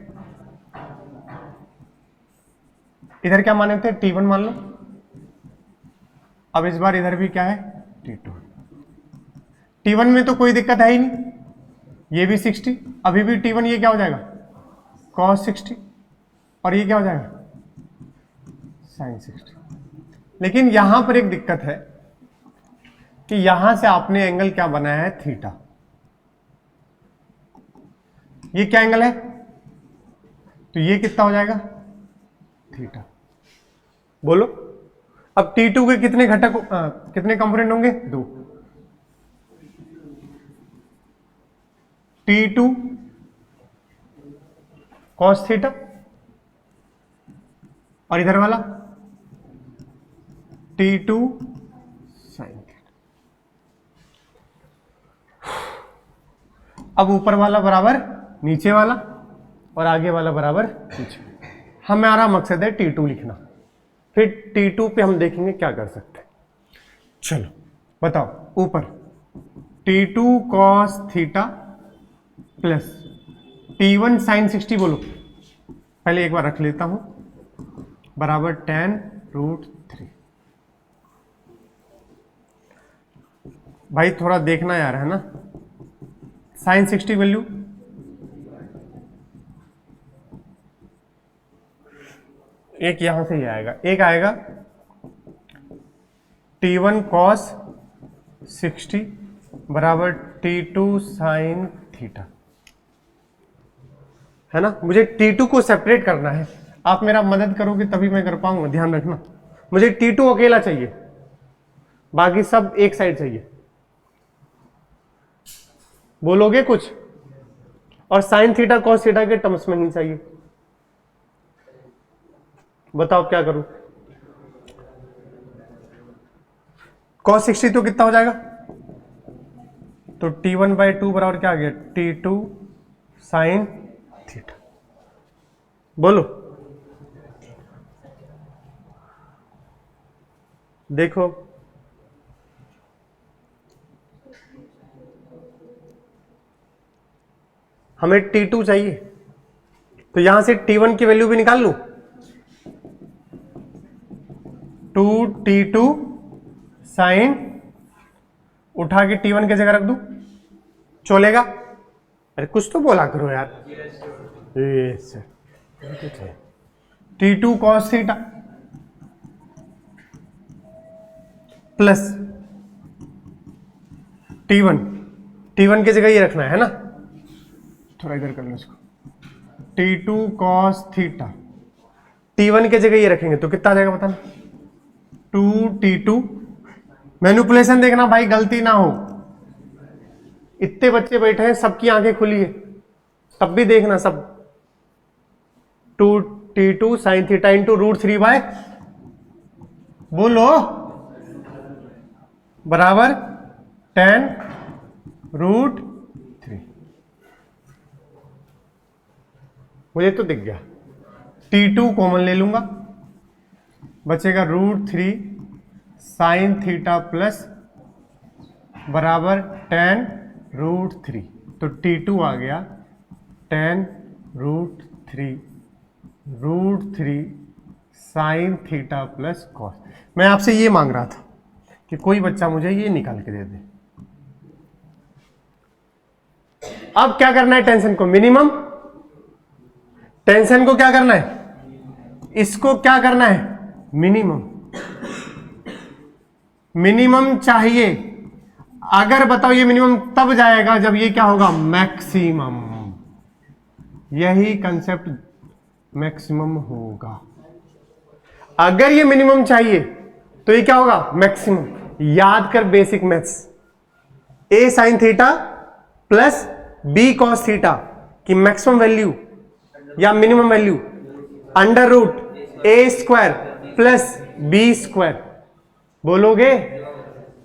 इधर क्या माने थे? T1 मान लो। अब इस बार इधर भी क्या है? T2। T1 में तो कोई दिक्कत है ही नहीं, ये भी 60, अभी भी T1 ये क्या हो जाएगा? cos 60, और ये क्या हो जाएगा? sin 60। लेकिन यहां पर एक दिक्कत है कि यहां से आपने एंगल क्या बनाया है? थीटा। ये क्या एंगल है? तो ये कितना हो जाएगा? थीटा। बोलो अब T2 के कितने घटक कितने कंपोनेंट होंगे? 2। T2 cos थीटा, और इधर वाला T2 sin थीटा। अब ऊपर वाला बराबर नीचे वाला, और आगे वाला बराबर पीछे। हमारा मकसद है T2 लिखना, फिर T2 पे हम देखेंगे क्या कर सकते हैं। चलो बताओ, ऊपर T2 cos theta plus T1 sin 60, बोलो पहले एक बार रख लेता हूं, बराबर 10√3। भाई थोड़ा देखना यार, है ना? sin 60 वैल्यू एक यहां से ही आएगा, एक आएगा T1 cos 60 बराबर T2 sin थीटा, है ना? मुझे T2 को सेपरेट करना है, आप मेरा मदद करोगे तभी मैं कर पाऊंगा, ध्यान रखना। मुझे T2 अकेला चाहिए, बाकी सब एक साइड चाहिए। बोलोगे कुछ? और साइन थीटा कॉस थीटा के टर्म्स में नहीं चाहिए। बताओ क्या करूं? cos 60 तो कितना हो जाएगा? तो T1/2 बराबर क्या आ गया? T2 sine theta. बोलो, देखो हमें T2 चाहिए, तो यहां से T1 की वैल्यू भी निकाल लूं। 2T2 साइन, उठा के T1 की जगह रख दूं, चलेगा? अरे कुछ तो बोला करो यार। Yes T2 cos theta plus T1 की जगह ये रखना है ना, थोड़ा इधर कर लो इसको। T2 cos थीटा T1 की जगह ये रखेंगे तो कितना आ जाएगा बताना? 2T2, मैनिपुलेशन देखना भाई, गलती ना हो। इतने बच्चे बैठे हैं, सबकी आंखें खुली है, तब भी देखना सब। 2T2 साइन थीटा इंटू √3 बोलो बराबर tan √3। मुझे तो दिख गया। T2 कॉमन ले लूंगा, बचेगा √3 साइन थीटा प्लस बराबर tan √3। तो T2 आ गया tan √3 sine theta plus cos. मैं आपसे ये मांग रहा था कि कोई बच्चा मुझे ये निकाल के दे दे। अब क्या करना है? टेंशन को मिनिमम, टेंशन को क्या करना है? इसको क्या करना है? मिनिमम। मिनिमम चाहिए। अगर बताओ ये मिनिमम तब जाएगा जब ये क्या होगा? मैक्सिमम। यही कंसेप्ट मैक्सिमम होगा। अगर ये मिनिमम चाहिए तो ये क्या होगा? मैक्सिमम। याद कर basic maths, a sine theta plus b cos theta की मैक्सिमम वैल्यू या minimum value √a² plus b²। बोलोगे?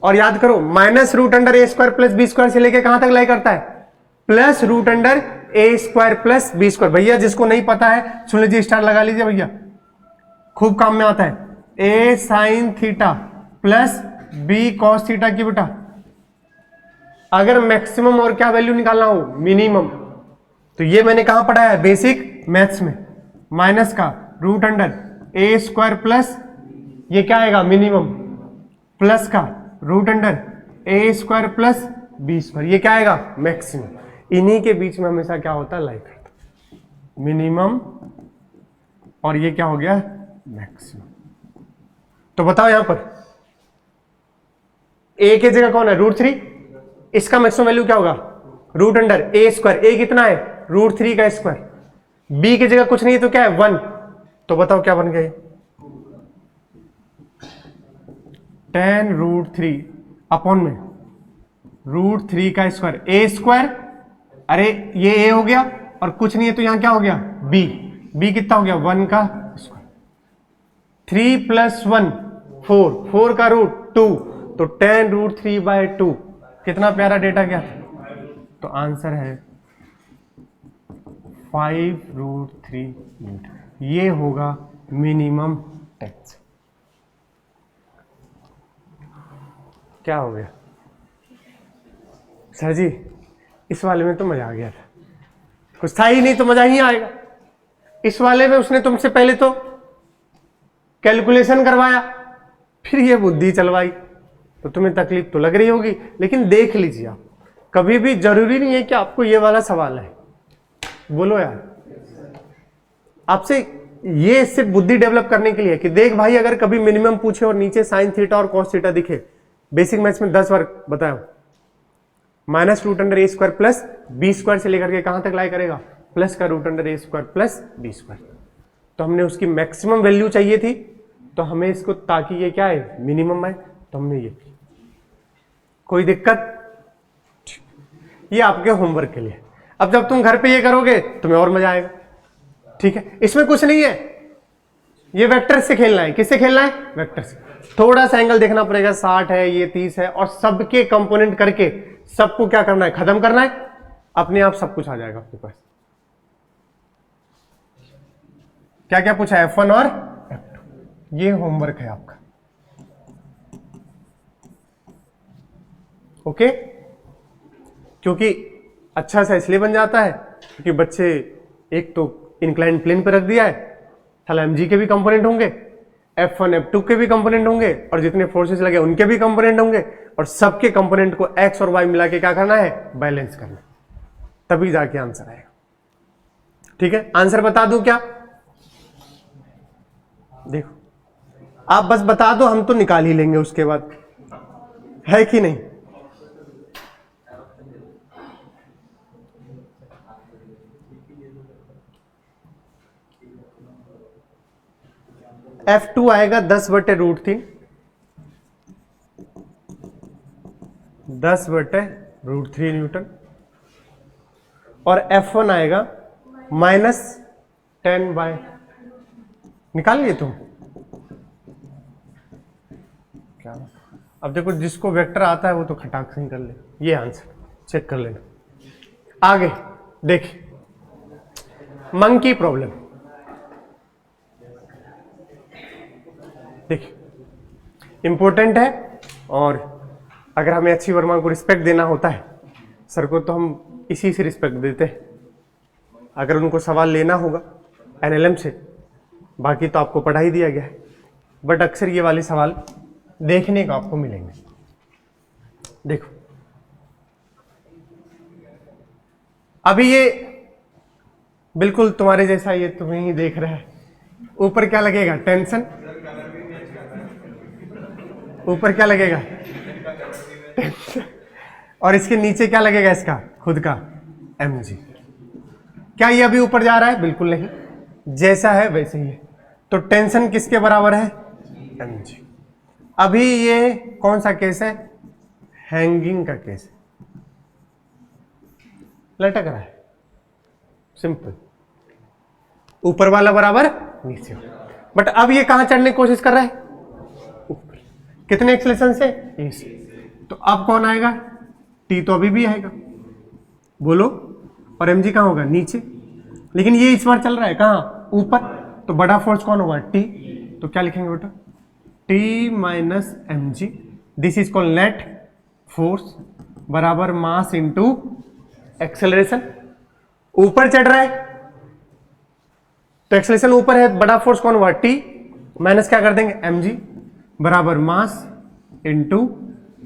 और याद करो, -√a² प्लस b² से लेके कहां तक लाई करता है? Plus √a² plus b²। भैया जिसको नहीं पता है सुन लीजिए, स्टार लगा लीजिए भैया, खूब काम में आता है। a sine theta plus b cos theta की बेटा अगर मैक्सिमम और क्या वैल्यू निकालना हो? मिनिमम। तो ये मैंने कहां पढ़ा है? बेसिक मैथ्स में। माइनस का √a² प्लस ये क्या आएगा? मिनिमम, प्लस का √a² प्लस b², ये क्या आएगा? मैक्सिमम। इन्हीं के बीच में हमेशा क्या होता है? लाई करता है मिनिमम, और ये क्या हो गया? मैक्सिमम। तो बताओ यहां पर a की जगह कौन है? √3। इसका मैक्सिमम वैल्यू क्या होगा? √a²। a कितना है? √3 का स्क्वायर। b की जगह कुछ नहीं है तो क्या है? 1। तो बताओ क्या बन गया? tan √3 अपॉन में √3 का स्क्वायर, a²। अरे ये a हो गया और कुछ नहीं है तो यहां क्या हो गया? b कितना हो गया? 1 का स्क्वायर। 3 + 1 4 का √2, तो tan √3/2। कितना प्यारा डेटा गया। तो आंसर है 5√3 मीटर। ये होगा मिनिमम टेंशन। क्या हो गया सर जी? इस वाले में तो मजा आ गया था, कुछ था ही नहीं तो मजा ही आएगा। इस वाले में उसने तुमसे पहले तो कैलकुलेशन करवाया, फिर ये बुद्धि चलवाई, तो तुम्हें तकलीफ तो लग रही होगी। लेकिन देख लीजिए, आप कभी भी जरूरी नहीं है कि आपको ये वाला सवाल है। बोलो यार, आपसे ये सिर्फ बुद्धि डेवलप करने के लिए कि देख भाई, अगर कभी मिनिमम पूछे और नीचे साइन थीटा और कॉस थीटा दिखे, बेसिक मैथ्स में 10 बार बताओ, -√a² प्लस b² से लेकर के कहां तक लाई करेगा? प्लस का √a² प्लस b²। तो हमने उसकी मैक्सिमम वैल्यू चाहिए थी, तो हमें इसको ताकि ये क्या है मिनिमम है, तो हमने ये की। कोई दिक्कत? ये आपके होमवर्क के लिए। अब जब तुम घर पे ये करोगे तुम्हें और मजा आएगा, ठीक है। इसमें कुछ नहीं है, ये वेक्टर से खेलना है। किससे खेलना है? वेक्टर से। थोड़ा सा एंगल देखना पड़ेगा, 60 है, ये 30 है, और सबके कंपोनेंट करके सबको क्या करना है, खत्म करना है। अपने आप सब कुछ आ जाएगा आपके पास। क्या क्या पूछा है? F1 और F2। ये होमवर्क है आपका, ओके। क्योंकि अच्छा सा इसलिए बन जाता है क्योंकि बच्चे एक तो इंक्लाइन प्लेन पे रख दिया है, साला mg के भी कंपोनेंट होंगे, F1 F2 के भी कंपोनेंट होंगे, और जितने फोर्सेस लगे उनके भी कंपोनेंट होंगे, और सबके कंपोनेंट को x और y मिला के क्या करना है, बैलेंस करना, तभी जाके आंसर आएगा। ठीक है, आंसर बता दूं क्या? देखो, आप बस बता दो, हम तो निकाल ही लेंगे उसके बाद, है कि नहीं? F2 आएगा 10/√3, 10/√3 न्यूटन, और F1 आएगा -10 निकाल लिए तुम क्या? अब देखो, जिसको वेक्टर आता है वो तो खटाक से ही कर ले। ये आंसर चेक कर लेना। आगे देखिए, मंकी प्रॉब्लम। देखिए, इंपॉर्टेंट है, और अगर हमें अच्छी वर्मा को रिस्पेक्ट देना होता है, सर को, तो हम इसी से रिस्पेक्ट देते हैं। अगर उनको सवाल लेना होगा एनएलएम से, बाकी तो आपको पढ़ा ही दिया गया है, बट अक्सर ये वाले सवाल देखने को आपको मिलेंगे। देखो, अभी ये बिल्कुल तुम्हारे जैसा, ये तुम्हें ही देख रहा है। ऊपर क्या लगेगा? टेंशन। ऊपर क्या लगेगा? टेंशन। और इसके नीचे क्या लगेगा? इसका खुद का mg। क्या ये अभी ऊपर जा रहा है? बिल्कुल नहीं, जैसा है वैसे ही है। तो टेंशन किसके बराबर है? mg। अभी ये कौन सा केस है? हैंगिंग का केस है, लटक रहा है, सिंपल। ऊपर वाला बराबर नीचे। बट अब ये कहां चढ़ने की कोशिश कर रहा है? ऊपर। कितने एक्सेलेरेशन से? ए से। तो अब कौन आएगा? टी तो अभी भी आएगा, बोलो। और mg कहां होगा? नीचे। लेकिन ये इस बार चल रहा है कहां? ऊपर। तो बड़ा फोर्स कौन होगा? टी। तो क्या लिखेंगे बेटा? T minus mg, this is called net force बराबर मास इंटू एक्सेलरेशन। ऊपर चढ़ रहा है तो एक्सेलरेशन ऊपर है, बड़ा फोर्स कौन हुआ? T, माइनस क्या कर देंगे? mg बराबर मास इंटू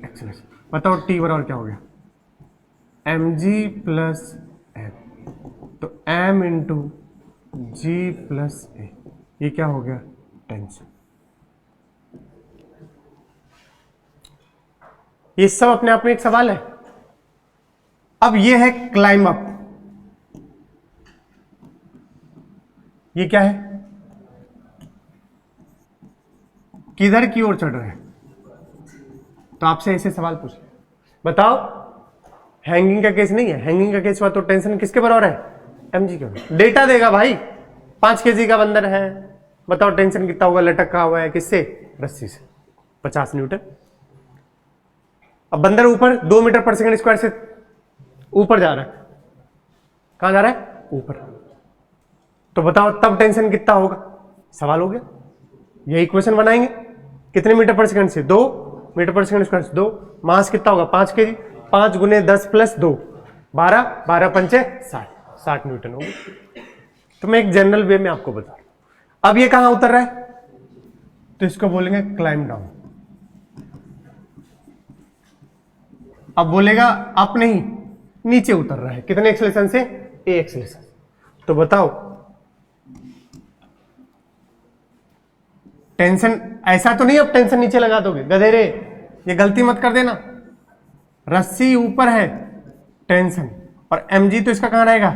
एक्सेलरेशन। बताओ T बराबर क्या हो गया? mg प्लस m, तो m into g plus a, ये क्या हो गया? टेंशन। ये सब अपने आप में एक सवाल है। अब ये है क्लाइम अप। ये क्या है? किधर की ओर चढ़ रहे हैं? तो आपसे ऐसे सवाल पूछ ले, बताओ। हैंगिंग का केस नहीं है, हैंगिंग का केस हुआ तो टेंशन किसके बराबर है? mg के बराबर। डेटा देगा भाई, 5 kg का बंदर है, बताओ टेंशन कितना होगा? लटका हुआ है किससे? रस्सी से, 50 न्यूटन। अब बंदर ऊपर 2 मीटर पर सेकंड स्क्वायर से ऊपर जा रहा है। कहां जा रहा है? ऊपर। तो बताओ तब टेंशन कितना होगा? सवाल हो गया। यही इक्वेशन बनाएंगे। कितने मीटर पर सेकंड से? 2 मीटर पर सेकंड स्क्वायर से 2। मास कितना होगा? 5 kg। 5 गुने 10 प्लस 2, 12, 12 पंचे 60 न्यूटन होगा। तो मैं एक जनरल वे में आपको बता रहा हूं। अब ये कहां उतर रहा है? तो इसको बोलेंगे क्लाइम डाउन। अब बोलेगा अप नहीं, नीचे उतर रहा है। कितने एक्सेलरेशन से? ए एक्सेलरेशन। तो बताओ टेंशन ऐसा तो नहीं अब टेंशन नीचे लगा दोगे गधेरे, ये गलती मत कर देना। रस्सी ऊपर है, टेंशन, और mg तो इसका कहां रहेगा?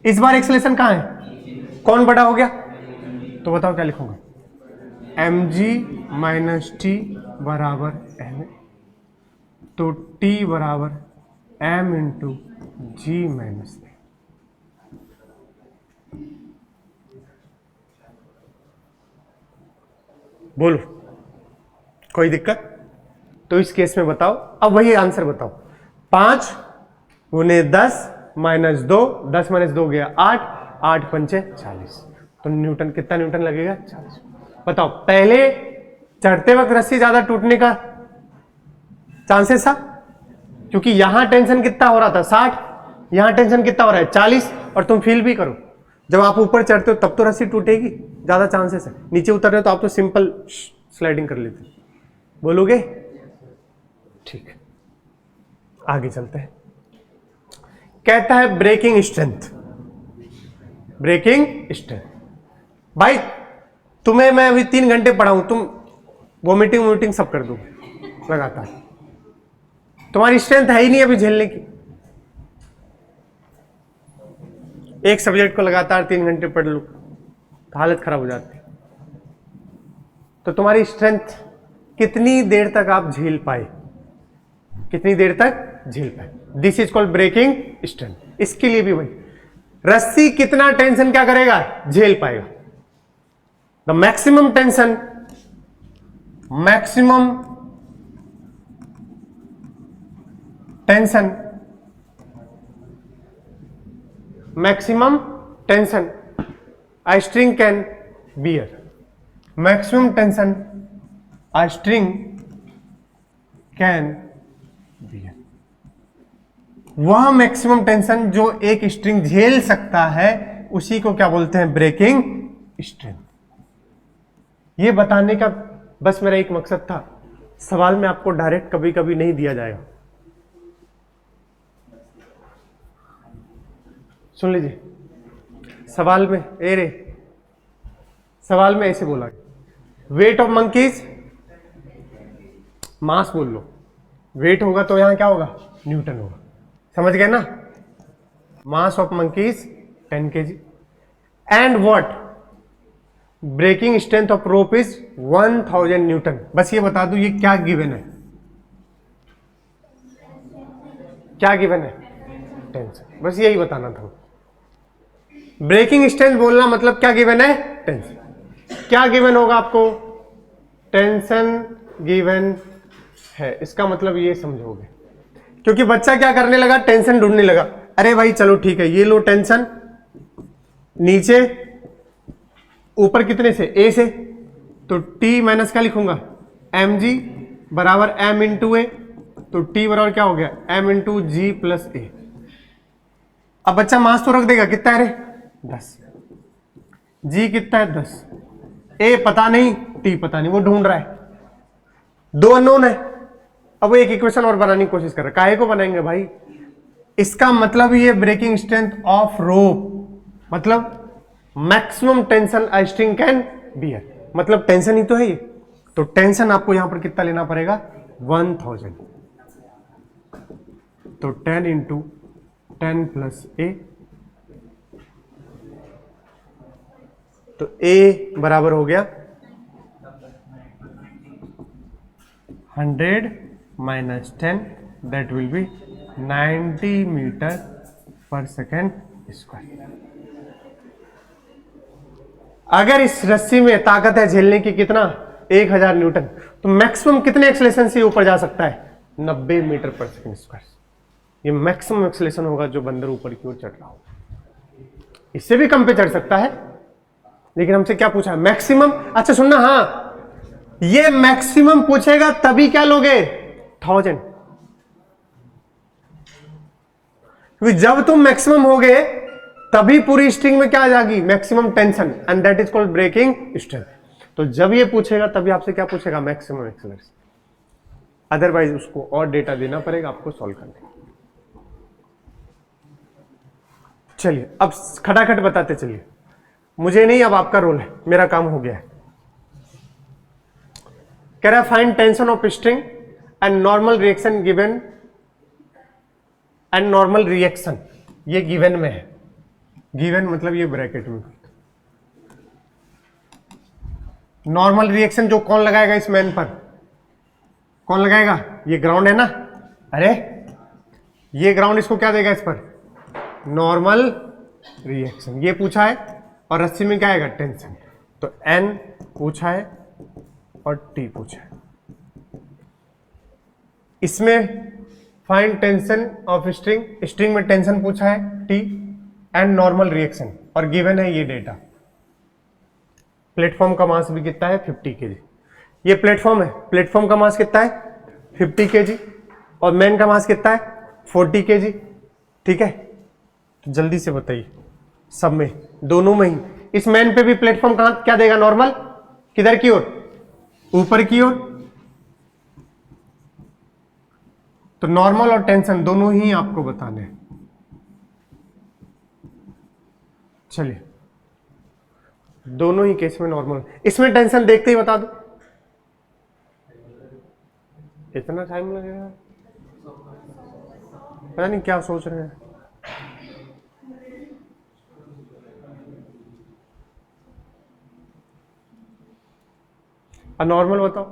इस बार एक्सेलरेशन कहां है? कौन बड़ा हो गया? तो बताओ क्या लिखूंगा, mg माइनस टी बराबर m, तो t बराबर m इंटू जी माइनस ए। बोलो कोई दिक्कत? तो इस केस में बताओ, अब वही आंसर बताओ, 5 गुने 10 माइनस 2, 10 माइनस 2 गया 8, 8 पंचे 40, तो न्यूटन, कितना न्यूटन लगेगा? 40। बताओ पहले चढ़ते वक्त रस्सी ज्यादा टूटने का चांसेस था, क्योंकि यहां टेंशन कितना हो रहा था 60, यहां टेंशन कितना हो रहा है 40, और तुम फील भी करो जब आप ऊपर चढ़ते हो तब तो रस्सी टूटेगी, ज्यादा चांसेस है। नीचे उतर रहे हो तो आप तो सिंपल स्लाइडिंग कर लेते, बोलोगे? ठीक है, आगे चलते हैं। कहता है ब्रेकिंग स्ट्रेंथ, ब्रेकिंग स्ट्रेंथ। भाई तुम्हें मैं अभी 3 घंटे पढ़ाऊं, तुम वोमिटिंग सब कर दो लगातार, तुम्हारी स्ट्रेंथ है ही नहीं अभी झेलने की। एक सब्जेक्ट को लगातार 3 घंटे पढ़ लो तो हालत खराब हो जाती है। तो तुम्हारी स्ट्रेंथ कितनी देर तक आप झेल पाए, कितनी देर तक झेल पाए, this is called breaking strength. इसके लिए भी भाई रस्सी कितना टेंशन क्या करेगा, झेल पाएगा। The maximum tension, maximum tension, maximum tension a string can bear, maximum tension a string can bear, वह मैक्सिमम टेंशन जो एक स्ट्रिंग झेल सकता है उसी को क्या बोलते हैं, ब्रेकिंग स्ट्रेंथ। ये बताने का बस मेरा एक मकसद था, सवाल में आपको डायरेक्ट कभी कभी नहीं दिया जाएगा। सुन लीजिए, सवाल में सवाल में ऐसे बोला, वेट ऑफ मंकीज, मास बोल लो, वेट होगा तो यहां क्या होगा, न्यूटन होगा, समझ गए ना? Mass of monkeys 10 kg and what, breaking strength of rope is 1000 newton. बस ये बता दूं ये क्या गिवन है, क्या गिवन है, टेंशन, बस यही बताना था। ब्रेकिंग स्ट्रेंथ बोलना मतलब क्या गिवन है, टेंशन। क्या गिवन होगा आपको, टेंशन गिवन है, इसका मतलब ये समझोगे, क्योंकि बच्चा क्या करने लगा, टेंशन ढूंढने लगा। अरे भाई चलो ठीक है, ये लो टेंशन, नीचे ऊपर कितने से, ए से, तो टी माइनस क्या लिखूंगा, एम जी बराबर एम इंटू ए, तो टी बराबर क्या हो गया, एम इंटू जी प्लस ए। अब बच्चा मास तो रख देगा, कितना है रे, 10, जी कितना है 10, ए पता नहीं, टी पता नहीं, वो ढूंढ रहा है, 2 अननोन है। अब वो एक इक्वेशन और बनाने की कोशिश कर रहा है, काहे को बनाएंगे भाई, इसका मतलब ये ब्रेकिंग स्ट्रेंथ ऑफ रोप, मतलब maximum tension a string can bear, मतलब टेंशन ही तो है ये। तो टेंशन आपको यहां पर कितना लेना पड़ेगा, 1000, तो 10 इंटू 10 प्लस ए, तो ए बराबर हो गया 100 minus 10, that will be 90 metre per second square. अगर इस रस्सी में ताकत है झेलने की कितना, 1000 न्यूटन, तो मैक्सिमम कितने एक्सेलेरेशन से ऊपर जा सकता है, 90 मीटर पर सेकेंड स्क्वायर। ये मैक्सिमम एक्सेलेरेशन होगा जो बंदर ऊपर की ओर चढ़ रहा होगा, इससे भी कम पे चढ़ सकता है, लेकिन हमसे क्या पूछा है, मैक्सिमम। अच्छा सुनना, हाँ ये मैक्सिमम पूछेगा तभी क्या लोगे, 1000, क्योंकि जब तुम मैक्सिमम होगे तभी पूरी स्ट्रिंग में क्या आ जाएगी, maximum tension, and that is called breaking strength. तो जब ये पूछेगा तभी आपसे क्या पूछेगा, मैक्सिमम एक्सेलरेशन, अदरवाइज उसको और डेटा देना पड़ेगा आपको सॉल्व करने। चलिए अब खटाखट बताते चलिए, मुझे नहीं, अब आपका रोल है, मेरा काम हो गया है। कह रहा है find tension of string and normal reaction given, and normal reaction, ये गिवन में है, गिवन मतलब ये ब्रैकेट में, नॉर्मल रिएक्शन जो कौन लगाएगा इस मैन पर, कौन लगाएगा, ये ग्राउंड है ना, अरे ये ग्राउंड इसको क्या देगा इस पर, नॉर्मल रिएक्शन, ये पूछा है, और रस्सी में क्या आएगा, टेंशन। तो N पूछा है और T पूछा है। इसमें find tension of string, string में टेंशन पूछा है T एंड नॉर्मल रिएक्शन, और गिवन है ये डेटा। प्लेटफॉर्म का मास भी कितना है, 50 kg। ये प्लेटफॉर्म है, प्लेटफॉर्म का मास कितना है, 50 kg, और मैन का मास कितना है, 40 kg। ठीक है, तो जल्दी से बताइए, सब में, दोनों में ही। इस मैन पे भी प्लेटफॉर्म कहां क्या देगा, नॉर्मल किधर की ओर, ऊपर की ओर। तो नॉर्मल और टेंशन दोनों ही आपको बताने हैं। चलिए, दोनों ही केस में नॉर्मल, इसमें टेंशन देखते ही बता दो, इतना टाइम लगेगा, पता नहीं क्या सोच रहे हैं। नॉर्मल बताओ,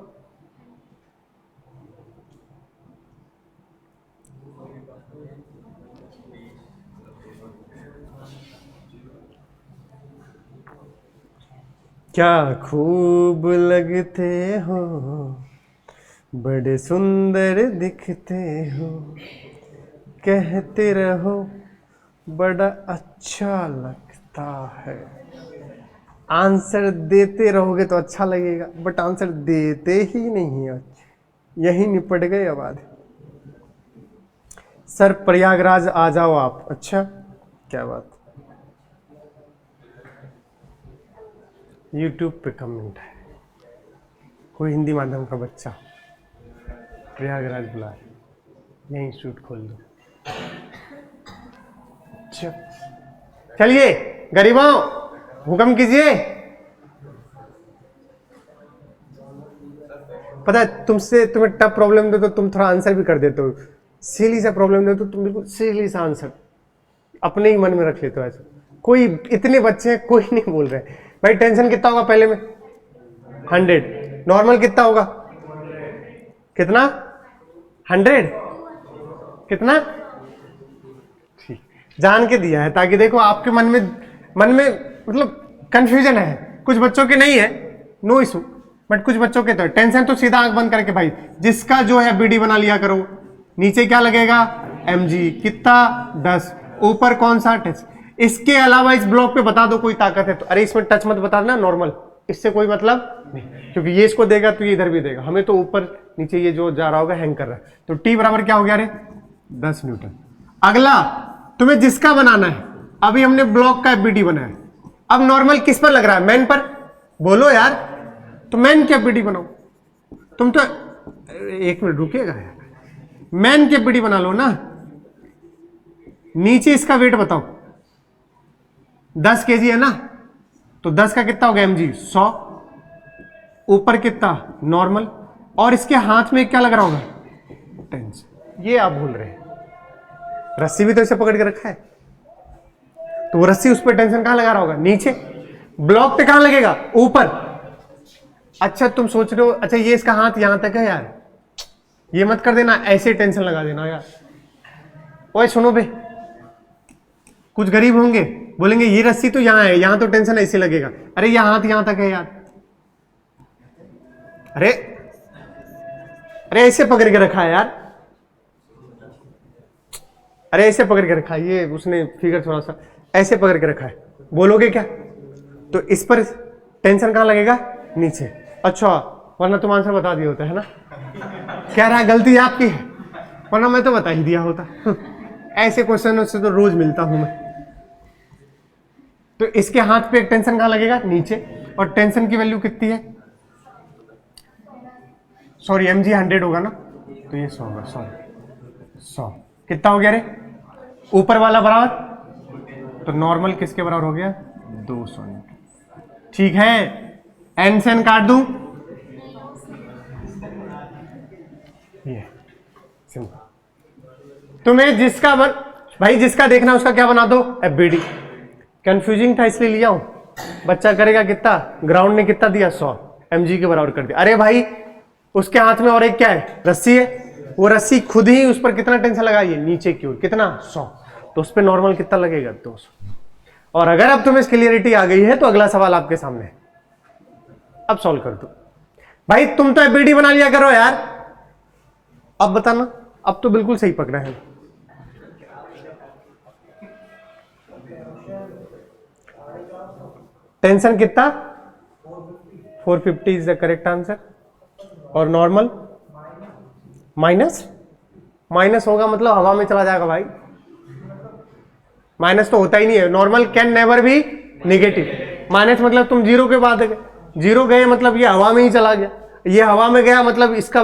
क्या खूब लगते हो, बड़े सुंदर दिखते हो, कहते रहो बड़ा अच्छा लगता है। आंसर देते रहोगे तो अच्छा लगेगा, बट आंसर देते ही नहीं है, यही निपट गए आवाज। सर प्रयागराज आ जाओ आप, अच्छा क्या बात। YouTube पे कमेंट है, कोई हिंदी माध्यम का बच्चा प्रयागराज बुला रहे, यही इंस्टीट्यूट खोल दो। चलिए गरीबों, हुक्म कीजिए। पता है तुम्हें टफ प्रॉब्लम दे तो तुम थोड़ा आंसर भी कर देते हो, सीली सा प्रॉब्लम दे तो तुम बिल्कुल सीली सा आंसर अपने ही मन में रख लेते हो। ऐसा कोई, इतने बच्चे हैं कोई नहीं बोल रहे भाई। टेंशन कितना होगा पहले में, 100, नॉर्मल कितना होगा, कितना, 100, कितना, ठीक, जान के दिया है ताकि देखो आपके मन में मतलब कंफ्यूजन है। कुछ बच्चों के नहीं है, नो इशू, बट कुछ बच्चों के तो है। टेंशन तो सीधा आंख बंद करके भाई, जिसका जो है बीडी बना लिया करो। नीचे क्या लगेगा, mg कितना, 10, ऊपर कौन सा, टच। इसके अलावा इस ब्लॉक पे बता दो कोई ताकत है तो, अरे इसमें टच मत बता देना, नॉर्मल, इससे कोई मतलब नहीं, क्योंकि ये इसको देगा तो ये इधर भी देगा, हमें तो ऊपर नीचे ये जो जा रहा होगा हैंग कर रहा है। तो T बराबर क्या हो गया, अरे 10 न्यूटन। अगला तुम्हें जिसका बनाना है, अभी हमने ब्लॉक का बीडी बनाया, अब नॉर्मल किस पर लग रहा है, मैन पर, बोलो यार। तो मैन क्या बीडी बनाओ, तुम तो 1 मिनट रुकेगा यार, मैन के बीडी बना लो ना। नीचे इसका वेट बताओ, 10 kg है ना, तो 10 का कितना होगा mg, 100, ऊपर कितना, नॉर्मल, और इसके हाथ में क्या लग रहा होगा, टेंशन। ये आप भूल रहे हैं, रस्सी भी तो इसे पकड़ के रखा है, तो वो रस्सी उस पर टेंशन कहां लगा रहा होगा, नीचे। ब्लॉक पे कहां लगेगा, ऊपर। अच्छा तुम सोच रहे हो, अच्छा ये इसका हाथ यहां तक है यार, ये मत कर देना, ऐसे टेंशन लगा देना यार। ओए सुनो बे, कुछ गरीब होंगे बोलेंगे ये रस्सी तो यहां है, यहां तो टेंशन ऐसे लगेगा, अरे यह हाथ यहां तक है यार, अरे अरे ऐसे पकड़ के रखा है यार, अरे ऐसे पकड़ के रखा है, ये उसने फिगर थोड़ा सा ऐसे पकड़ के रखा है, बोलोगे क्या। तो इस पर टेंशन कहां लगेगा, नीचे। अच्छा, वरना तुम आंसर बता दिया होता है ना, कह रहा है गलती आपकी है, वरना मैं तो बता ही दिया होता। ऐसे क्वेश्चन से तो रोज मिलता हूं मैं। तो इसके हाथ पे एक टेंशन कहां लगेगा, नीचे, और टेंशन की वैल्यू कितनी है, सॉरी mg 100 होगा ना, तो ये 100 होगा, सॉरी 100 कितना हो गया रे, ऊपर वाला बराबर, तो नॉर्मल किसके बराबर हो गया, 200 न्यूटन। ठीक है, एन से एन काट दूं, ये सिंपल। तुम्हें जिसका भाई जिसका देखना उसका क्या बना दो, एफबीडी। कंफ्यूजिंग था इसलिए लिया हूं, बच्चा करेगा कितना, ग्राउंड ने कितना दिया, 100, mg के बराबर कर दिया। अरे भाई उसके हाथ में और एक क्या है, रस्सी है, वो रस्सी खुद ही उस पर कितना टेंशन लगाइए, नीचे की ओर कितना 100, तो उस पर नॉर्मल कितना लगेगा 200। और अगर अब तुम्हें क्लियरिटी आ गई है तो अगला सवाल आपके सामने है, अब सॉल्व कर दो। भाई तुम तो एबीडी बना लिया करो यार, अब बताना, अब तो बिल्कुल सही पकड़ा है। टेंशन कितना 450 इज द करेक्ट आंसर। और नॉर्मल माइनस होगा मतलब हवा में चला जाएगा भाई, माइनस तो होता ही नहीं है। Normal can never be negative, minus मतलब तुम जीरो के बाद गए, जीरो गए मतलब ये हवा में ही चला गया, ये हवा में गया मतलब इसका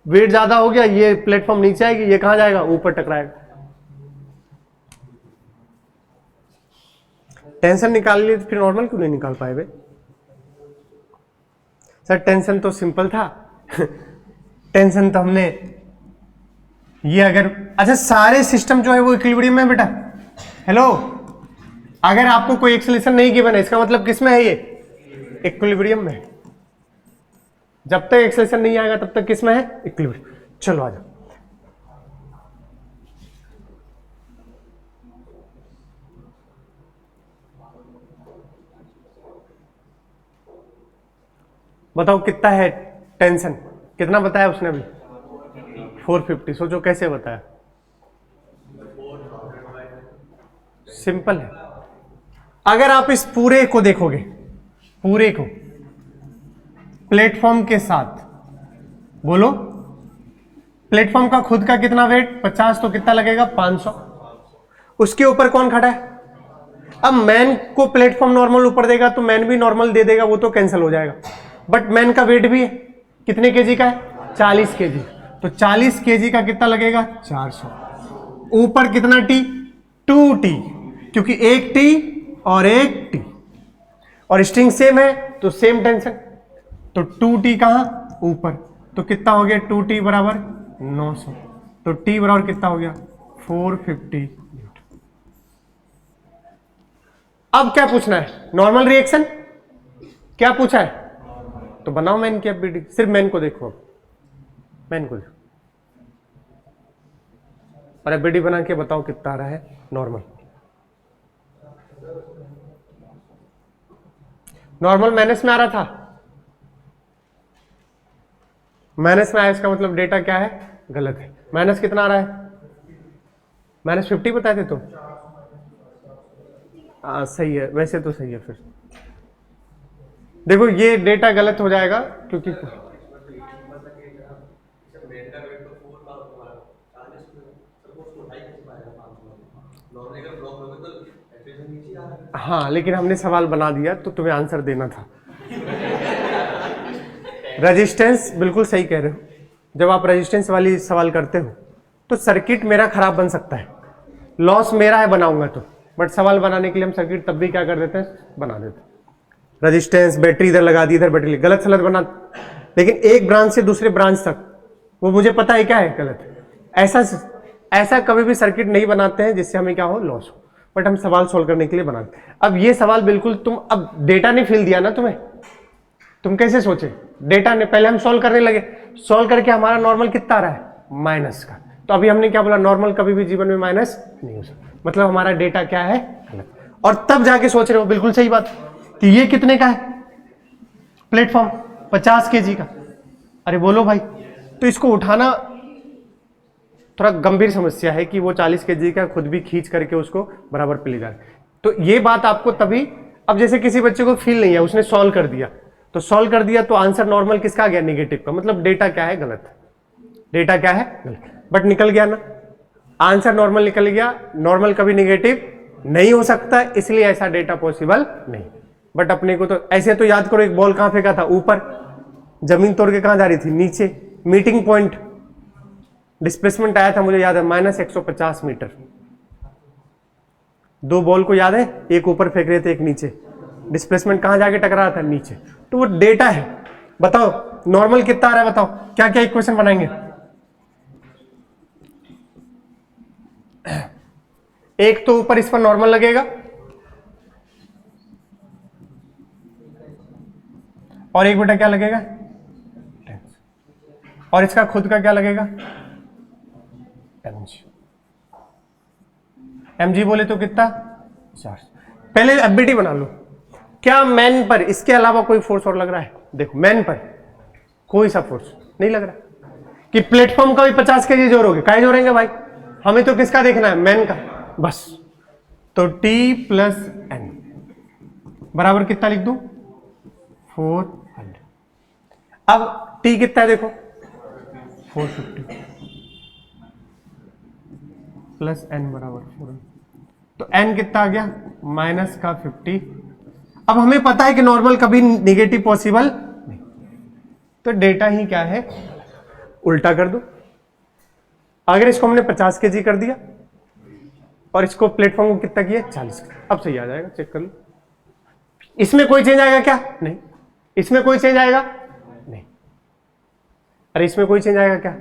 वेट ज्यादा हो गया, ये प्लेटफॉर्म नीचे आएगी, ये कहां जाएगा, ऊपर टकराएगा। टेंशन निकाल लिए तो फिर नॉर्मल क्यों नहीं निकाल पाए बे? सर टेंशन तो सिंपल था टेंशन तो हमने ये अगर, अच्छा सारे सिस्टम जो है वो इक्विलिब्रियम में बेटा, हेलो, अगर आपको कोई एक्सेलेरेशन नहीं गिवन है इसका मतलब किस में है, ये इक्विलिब्रियम में। जब तक एक्सेलेरेशन नहीं आएगा तब तक किस में है, इक्विलिब्रियम। चलो आ जाओ, बताओ कितना है टेंशन, कितना बताया उसने अभी 450। सोचो कैसे बताया, सिंपल है। अगर आप इस पूरे को देखोगे, पूरे को प्लेटफॉर्म के साथ, बोलो प्लेटफॉर्म का खुद का कितना वेट 50, तो कितना लगेगा 500। उसके ऊपर कौन खड़ा है, अब मैन को प्लेटफॉर्म नॉर्मल ऊपर देगा तो मैन भी नॉर्मल दे देगा, वो तो कैंसिल हो जाएगा। बट मैन का वेट भी है, कितने केजी का है 40 केजी, तो 40 केजी का कितना लगेगा 400। ऊपर कितना टी 2t, क्योंकि एक टी और एक टी, और स्ट्रिंग सेम है तो सेम टेंशन, तो 2t कहां ऊपर, तो कितना हो गया 2t बराबर 900, तो t बराबर कितना हो गया 450। अब क्या पूछना है, नॉर्मल रिएक्शन क्या पूछा है, तो बनाओ मैन की एबीडी, सिर्फ मैन को देखो, अब मैन को देखो और एबीडी बना के बताओ कितना आ रहा है नॉर्मल। नॉर्मल माइनस में आ रहा था, माइनस में आया इसका मतलब डेटा क्या है, गलत है। माइनस कितना आ रहा है, -50 बताए थे तुम, सही है, वैसे तो सही है। फिर देखो ये डेटा गलत हो जाएगा क्योंकि हाँ, लेकिन हमने सवाल बना दिया तो तुम्हें आंसर देना था। रेजिस्टेंस बिल्कुल सही कह रहे हो, जब आप रेजिस्टेंस वाली सवाल करते हो तो सर्किट मेरा खराब बन सकता है, लॉस मेरा है बनाऊंगा तो, बट सवाल बनाने के लिए हम सर्किट तब भी क्या कर देते हैं, बना देते हैं। रेजिस्टेंस बैटरी इधर लगा दी, इधर बैटरी, गलत सलत बना, लेकिन एक ब्रांच से दूसरे ब्रांच तक वो मुझे पता है क्या है गलत। ऐसा कभी भी सर्किट नहीं बनाते हैं जिससे हमें क्या हो, लॉस हो, बट हम सवाल सोल्व करने के लिए बनाते हैं। अब ये सवाल बिल्कुल तुम, अब डेटा ने फिल दिया ना तुम्हें, तुम कैसे सोचे, डेटा ने, पहले हम सॉल्व करने लगे, सॉल्व करके हमारा नॉर्मल कितना आ रहा है माइनस का, तो अभी हमने क्या बोला, नॉर्मल कभी भी जीवन में माइनस नहीं हो सकता, मतलब हमारा डेटा क्या है गलत। और तब जाके सोच रहे हो, बिल्कुल सही बात, कि ये कितने का है प्लेटफॉर्म 50 केजी का, अरे बोलो भाई, तो इसको उठाना थोड़ा गंभीर समस्या है कि वो 40 केजी का खुद भी खींच करके उसको बराबर पे ले जाए। तो ये बात आपको तभी, अब जैसे किसी बच्चे को फील नहीं है, उसने सॉल्व कर दिया, तो सॉल्व कर दिया तो आंसर नॉर्मल किसका आ गया, नेगेटिव का, मतलब डेटा क्या है गलत, डेटा क्या है गलत, बट निकल गया ना आंसर, नॉर्मल निकल गया। नॉर्मल कभी नेगेटिव नहीं हो सकता, इसलिए ऐसा डेटा पॉसिबल नहीं। बट अपने को तो ऐसे, तो याद करो एक बॉल कहां फेंका था, ऊपर, जमीन तोड़ के कहां जा रही थी, नीचे, मीटिंग पॉइंट, डिस्प्लेसमेंट आया था मुझे याद है -150 मीटर। दो बॉल को याद है, एक ऊपर फेंक रहे थे एक नीचे, डिस्प्लेसमेंट कहां जाके टकरा रहा था, नीचे, तो वो डेटा है। बताओ नॉर्मल कितना आ रहा है, बताओ क्या क्या इक्वेशन बनाएंगे, एक तो ऊपर इस पर नॉर्मल लगेगा, और 1 बटा क्या लगेगा, और इसका खुद का क्या लगेगा, mg। mg बोले तो कितना, 4। पहले एफबीटी बना लो। क्या मैन पर इसके अलावा कोई फोर्स और लग रहा है? देखो मैन पर कोई सा फोर्स नहीं लग रहा कि प्लेटफॉर्म का भी 50 केजी जोड़ोगे, काहे जोड़ेंगे भाई, हमें तो किसका देखना है, मैन का बस। तो T प्लस N बराबर कितना लिख दूं, 400। अब T कितना है देखो, 450 प्लस N बराबर 400, तो N कितना आ गया, माइनस का 50। अब हमें पता है कि नॉर्मल कभी निगेटिव पॉसिबल नहीं, तो डेटा ही क्या है, उल्टा कर दो। अगर इसको हमने 50 केजी कर दिया और इसको प्लेटफॉर्म को कितना किया, 40, अब सही आ जाएगा, चेक कर लो। इसमें कोई चेंज आएगा क्या, नहीं। इसमें कोई चेंज आएगा, नहीं। अरे इसमें कोई चेंज आएगा क्या,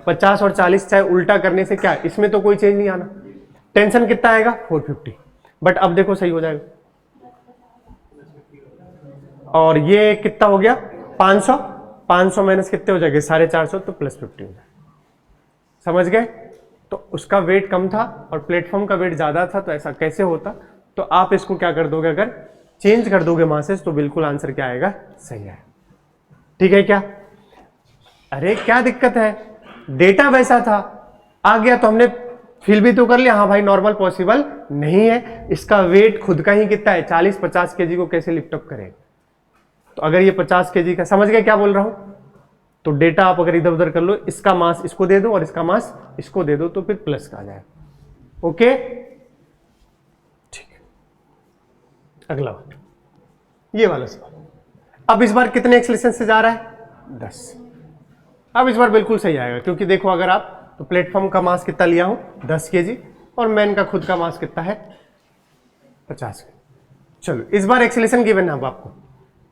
50 और 40 चाहे उल्टा करने से क्या, इसमें तो कोई चेंज नहीं आना। टेंशन कितना आएगा, 450, बट अब देखो सही हो जाएगा। और ये कितना हो गया, 500, 500 माइनस कितने हो जाएंगे, 450, तो प्लस 50 हो जाएगा। समझ गए? तो उसका वेट कम था और प्लेटफॉर्म का वेट ज्यादा था, तो ऐसा कैसे होता, तो आप इसको क्या कर दोगे, अगर चेंज कर दोगे मासेस, तो बिल्कुल आंसर क्या आएगा, सही है। ठीक है क्या? अरे क्या दिक्कत है, डेटा वैसा था, आ गया तो हमने फिल भी तो कर लिया, हाँ भाई नॉर्मल पॉसिबल नहीं है, इसका वेट खुद का ही कितना है, 40-50 केजी को कैसे लिफ्ट अप करें। तो अगर ये 50 केजी का, समझ गए क्या बोल रहा हूं, तो डेटा आप अगर इधर उधर कर लो, इसका मास इसको दे दो और इसका मास इसको दे दो, तो फिर प्लस का आ जाएगा। ओके ठीक है, अगला बात, ये वाला सवाल। अब इस बार कितने एक्सेलेरेशन से जा रहा है, 10। अब इस बार बिल्कुल सही आएगा, क्योंकि देखो अगर आप, तो प्लेटफॉर्म का मास कितना लिया हूं, 10 केजी, और मैन का खुद का मास कितना है, 50 केजी। चलो इस बार एक्सेलेरेशन गिवन है, अब आपको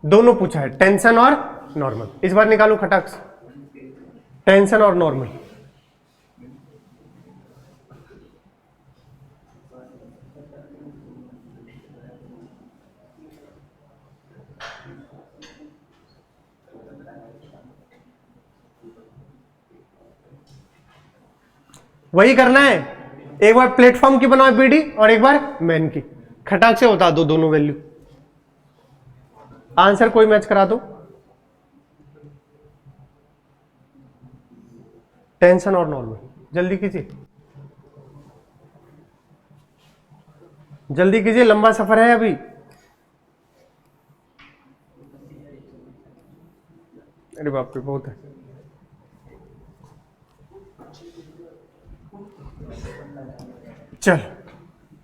दोनों पूछा है, टेंशन और नॉर्मल। इस बार निकालो खटाक से, टेंशन और नॉर्मल। वही करना है, एक बार प्लेटफॉर्म की बनाओ बीडी और एक बार मैन की, खटाक से बता दो दोनों वैल्यू, आंसर कोई मैच करा दो। टेंशन और नॉर्मल, जल्दी कीजिए, जल्दी कीजिए, लंबा सफर है अभी। अरे बाप रे बहुत है। चल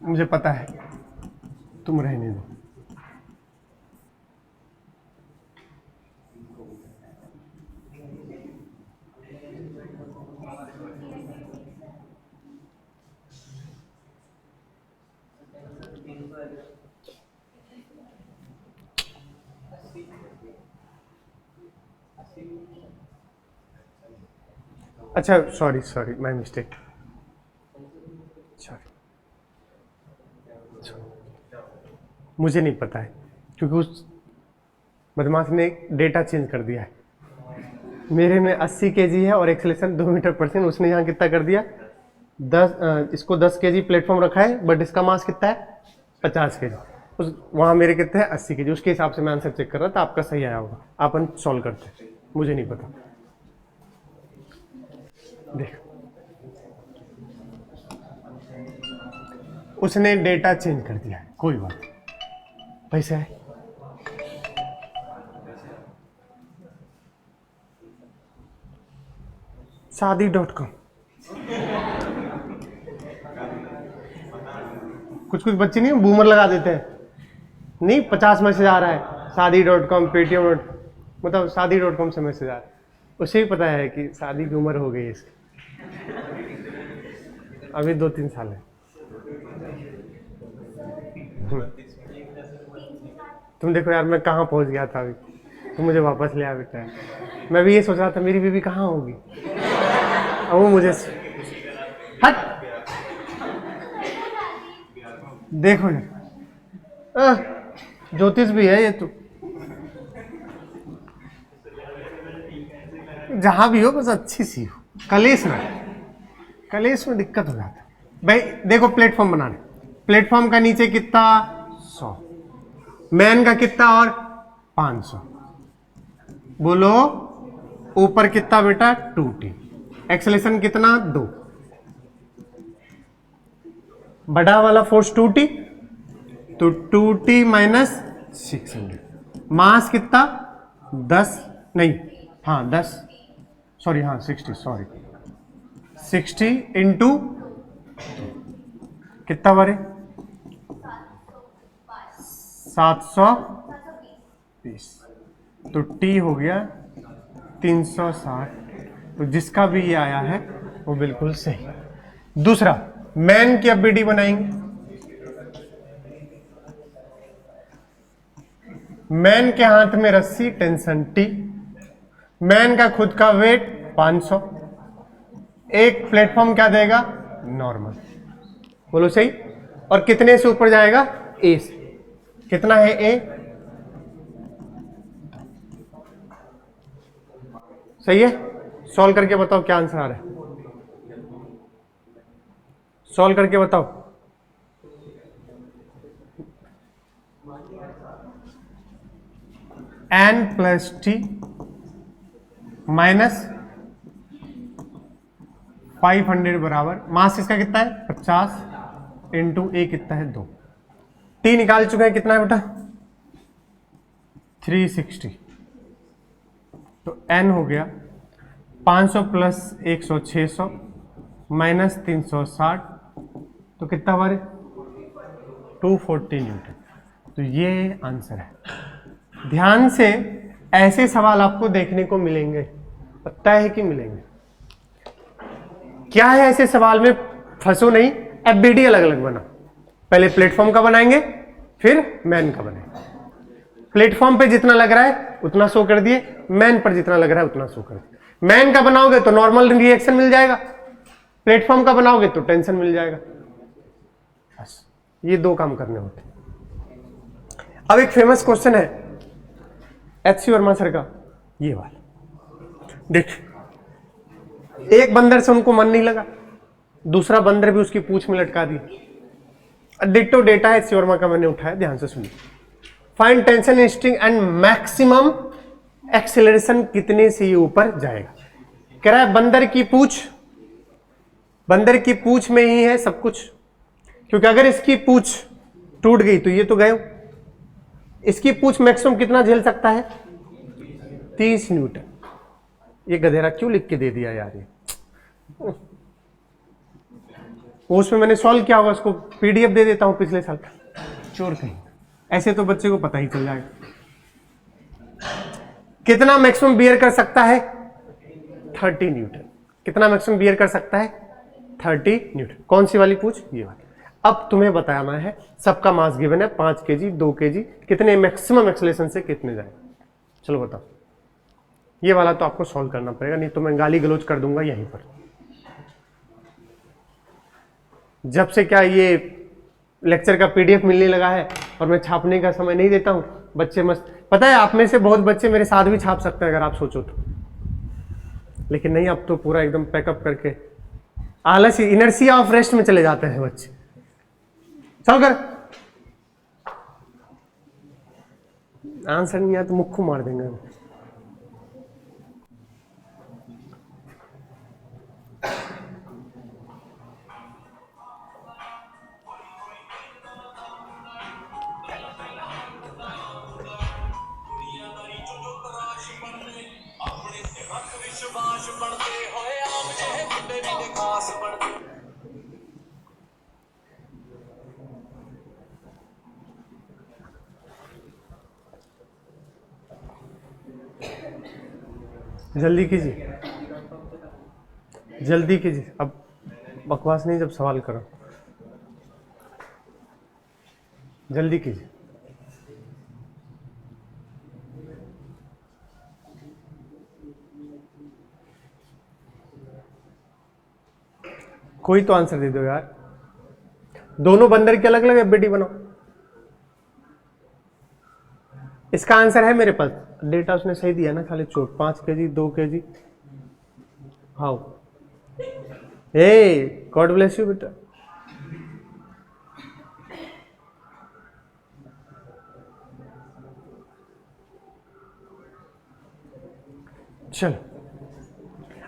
मुझे पता है, तुम रहने दो। अच्छा sorry sorry, my mistake, sorry, मुझे नहीं पता है, क्योंकि उस बदमाश ने डेटा चेंज कर दिया है। मेरे में 80 केजी है और एक्सेलेरेशन 2 मीटर पर सेकंड, उसने यहाँ कितना कर दिया, 10, इसको 10 केजी प्लेटफॉर्म रखा है, बट इसका मास कितना है, 50 केजी। उस वहाँ मेरे कितने हैं, 80 केजी, उसके हिसाब से मैं आंसर चेक कर रहा था, आपका सही आया होगा, अपन सॉल्व करते, मुझे नहीं पता। देख उसने डेटा चेंज कर दिया है, कोई बात नहीं, पैसे है। शादी.com, कुछ कुछ बच्चे नहीं बूमर लगा देते हैं, नहीं 50 मैसेज आ रहा है शादी.com, पेटीएम, मतलब शादी.com से मैसेज आ रहा है, उसे भी पता है कि शादी की उम्र हो गई है इसकी, अभी 2-3 साल है। तुम देखो यार मैं कहाँ पहुंच गया था अभी, तुम मुझे वापस ले आ बेटा। मैं भी ये सोच रहा था मेरी बीवी कहाँ होगी, अब वो मुझे हट। देखो यार ज्योतिष भी है ये तो, जहां भी हो बस अच्छी सी हो, कलेश में दिक्कत हो जाता है भाई। देखो प्लेटफॉर्म बनाने, प्लेटफॉर्म का नीचे कितना 100, मैन का कितना और 500, बोलो ऊपर कितना बेटा 2t, एक्सेलेरेशन कितना 2, बड़ा वाला फोर्स 2t, तो 2t माइनस 600, मास कितना 10 नहीं हाँ 10 सॉरी हाँ 60 इंटू कितना बारे 720, तो t हो गया 360, तो जिसका भी ये आया है वो बिल्कुल सही। दूसरा मैन की अब बीडी बनाएंगे, मैन के हाथ में रस्सी टेंशन T, मैन का खुद का वेट 500, एक प्लेटफॉर्म क्या देगा नॉर्मल, बोलो सही, और कितने से ऊपर जाएगा A से, कितना है A, सही है। सॉल्व करके बताओ क्या आंसर आ रहा है, सॉल्व करके बताओ। n प्लस टी माइनस 500 बराबर, मास इसका कितना है 50 इंटू ए कितना है 2, टी निकाल चुके हैं कितना है बेटा 360, तो n हो गया 500 प्लस 100 600 माइनस 360, तो कितना हमारे 240 न्यूटन, तो ये आंसर है। ध्यान से ऐसे सवाल आपको देखने को मिलेंगे, पता है कि मिलेंगे। क्या है ऐसे सवाल में, फंसो नहीं, एफबीडी अलग अलग बना, पहले प्लेटफॉर्म का बनाएंगे फिर मैन का बनाएंगे। प्लेटफॉर्म पे जितना लग रहा है उतना शो कर दिए, मैन पर जितना लग रहा है उतना शो कर दिए। मैन का बनाओगे तो नॉर्मल रिएक्शन मिल जाएगा, प्लेटफॉर्म का बनाओगे तो टेंशन मिल जाएगा, बस ये दो काम करने होते हैं। अब एक फेमस क्वेश्चन है एच.सी. वर्मा सर का, ये वाला देख, एक बंदर से उनको मन नहीं लगा, दूसरा बंदर भी उसकी पूंछ में लटका दी। डिट्टो डेटा है एच.सी. वर्मा का, मैंने उठाया, ध्यान से सुनिए। Find tension in string and maximum acceleration कितने से ये ऊपर जाएगा। कह रहा है बंदर की पूंछ में ही है सब कुछ, क्योंकि अगर इसकी पूंछ टूट गई तो ये तो गए। इसकी पूंछ मैक्सिमम कितना झेल सकता है 30 न्यूटन। ये गधेरा क्यों लिख के दे दिया यार, ये उसमें मैंने सॉल्व किया होगा, उसको पीडीएफ दे देता हूं पिछले साल का, चोर कहीं, ऐसे तो बच्चे को पता ही चल जाएगा। कितना मैक्सिमम बियर कर सकता है 30 न्यूटन, कितना मैक्सिमम बियर कर सकता है 30 न्यूटन। कौन सी वाली पूछ, ये वाली। अब तुम्हें बताना है, सबका मास गिवन है 5 केजी 2 केजी, कितने मैक्सिमम एक्सेलरेशन से कितने जाए, चलो बताओ। ये वाला तो आपको सॉल्व करना पड़ेगा, नहीं तो मैं गाली गलौज कर दूंगा यहीं पर। जब से क्या ये लेक्चर का पीडीएफ मिलने लगा है और मैं छापने का समय नहीं देता हूं, बच्चे मस्त, पता है आप में से बहुत बच्चे मेरे साथ भी छाप सकते हैं अगर आप सोचो तो, लेकिन नहीं, अब तो पूरा एकदम पैकअप करके आलस, इनर्सिया ऑफ रेस्ट में चले जाते हैं बच्चे। चल कर, आंसर नहीं आया तो मुक्खू मार देंगे। जल्दी कीजिए, जल्दी कीजिए, अब बकवास नहीं, जब सवाल करो जल्दी कीजिए। कोई तो आंसर दे दो यार, दोनों बंदर के अलग अलग एफबीडी बनाओ। इसका आंसर है मेरे पास, डेटा उसने सही दिया ना, खाली चोट 5 KG 2 KG how? A god bless you बेटा। चलो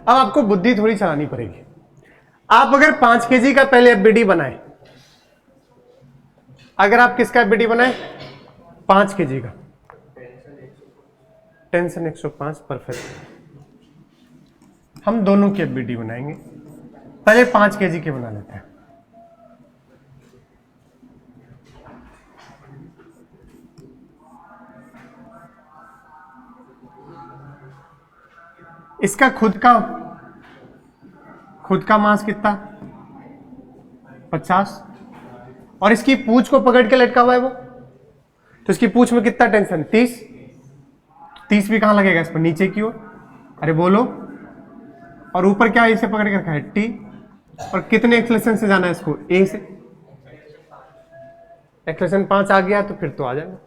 अब आपको बुद्धि थोड़ी चलानी पड़ेगी। आप अगर 5 kg का पहले एफबीडी बनाए, अगर आप किसका एफबीडी बनाए? 5 kg का। Tension 105, perfect. हम दोनों की एफबीडी बनाएंगे। पहले 5 kg के बना लेते हैं। इसका खुद का मास कितना? 50। और इसकी पूंछ को पकड़ के लटका हुआ है वो, तो इसकी पूंछ में कितना टेंशन? 30। 30 भी कहां लगेगा? इस पर, नीचे की ओर। अरे बोलो। और ऊपर क्या इसे पकड़ के रखा है? टी। और कितने एक्सेलरेशन से जाना है इसको? ए से। एक्सेलरेशन 5 आ गया तो फिर तो आ जाएगा।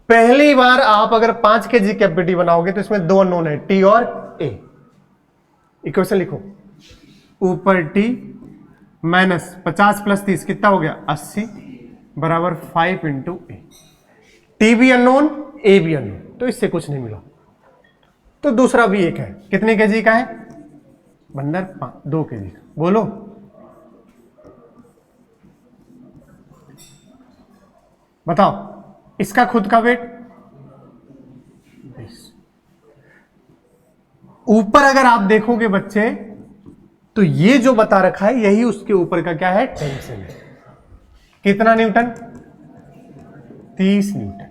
पहली बार आप अगर 5 kg कैपेसिटी बनाओगे तो इसमें 2 अननोन है, टी और ए। इक्वेशन लिखो, ऊपर टी माइनस 50 प्लस 30 कितना हो गया? 80 बराबर 5 इंटू ए। टी भी अननोन, ए भी अननोन, तो इससे कुछ नहीं मिला। तो दूसरा भी एक है, कितने केजी का है? बंदर 2 kg। बोलो। बताओ इसका खुद का वेट 20। ऊपर अगर आप देखोगे बच्चे तो ये जो बता रखा है यही उसके ऊपर का क्या है? टेंशन है। कितना न्यूटन? 30 न्यूटन।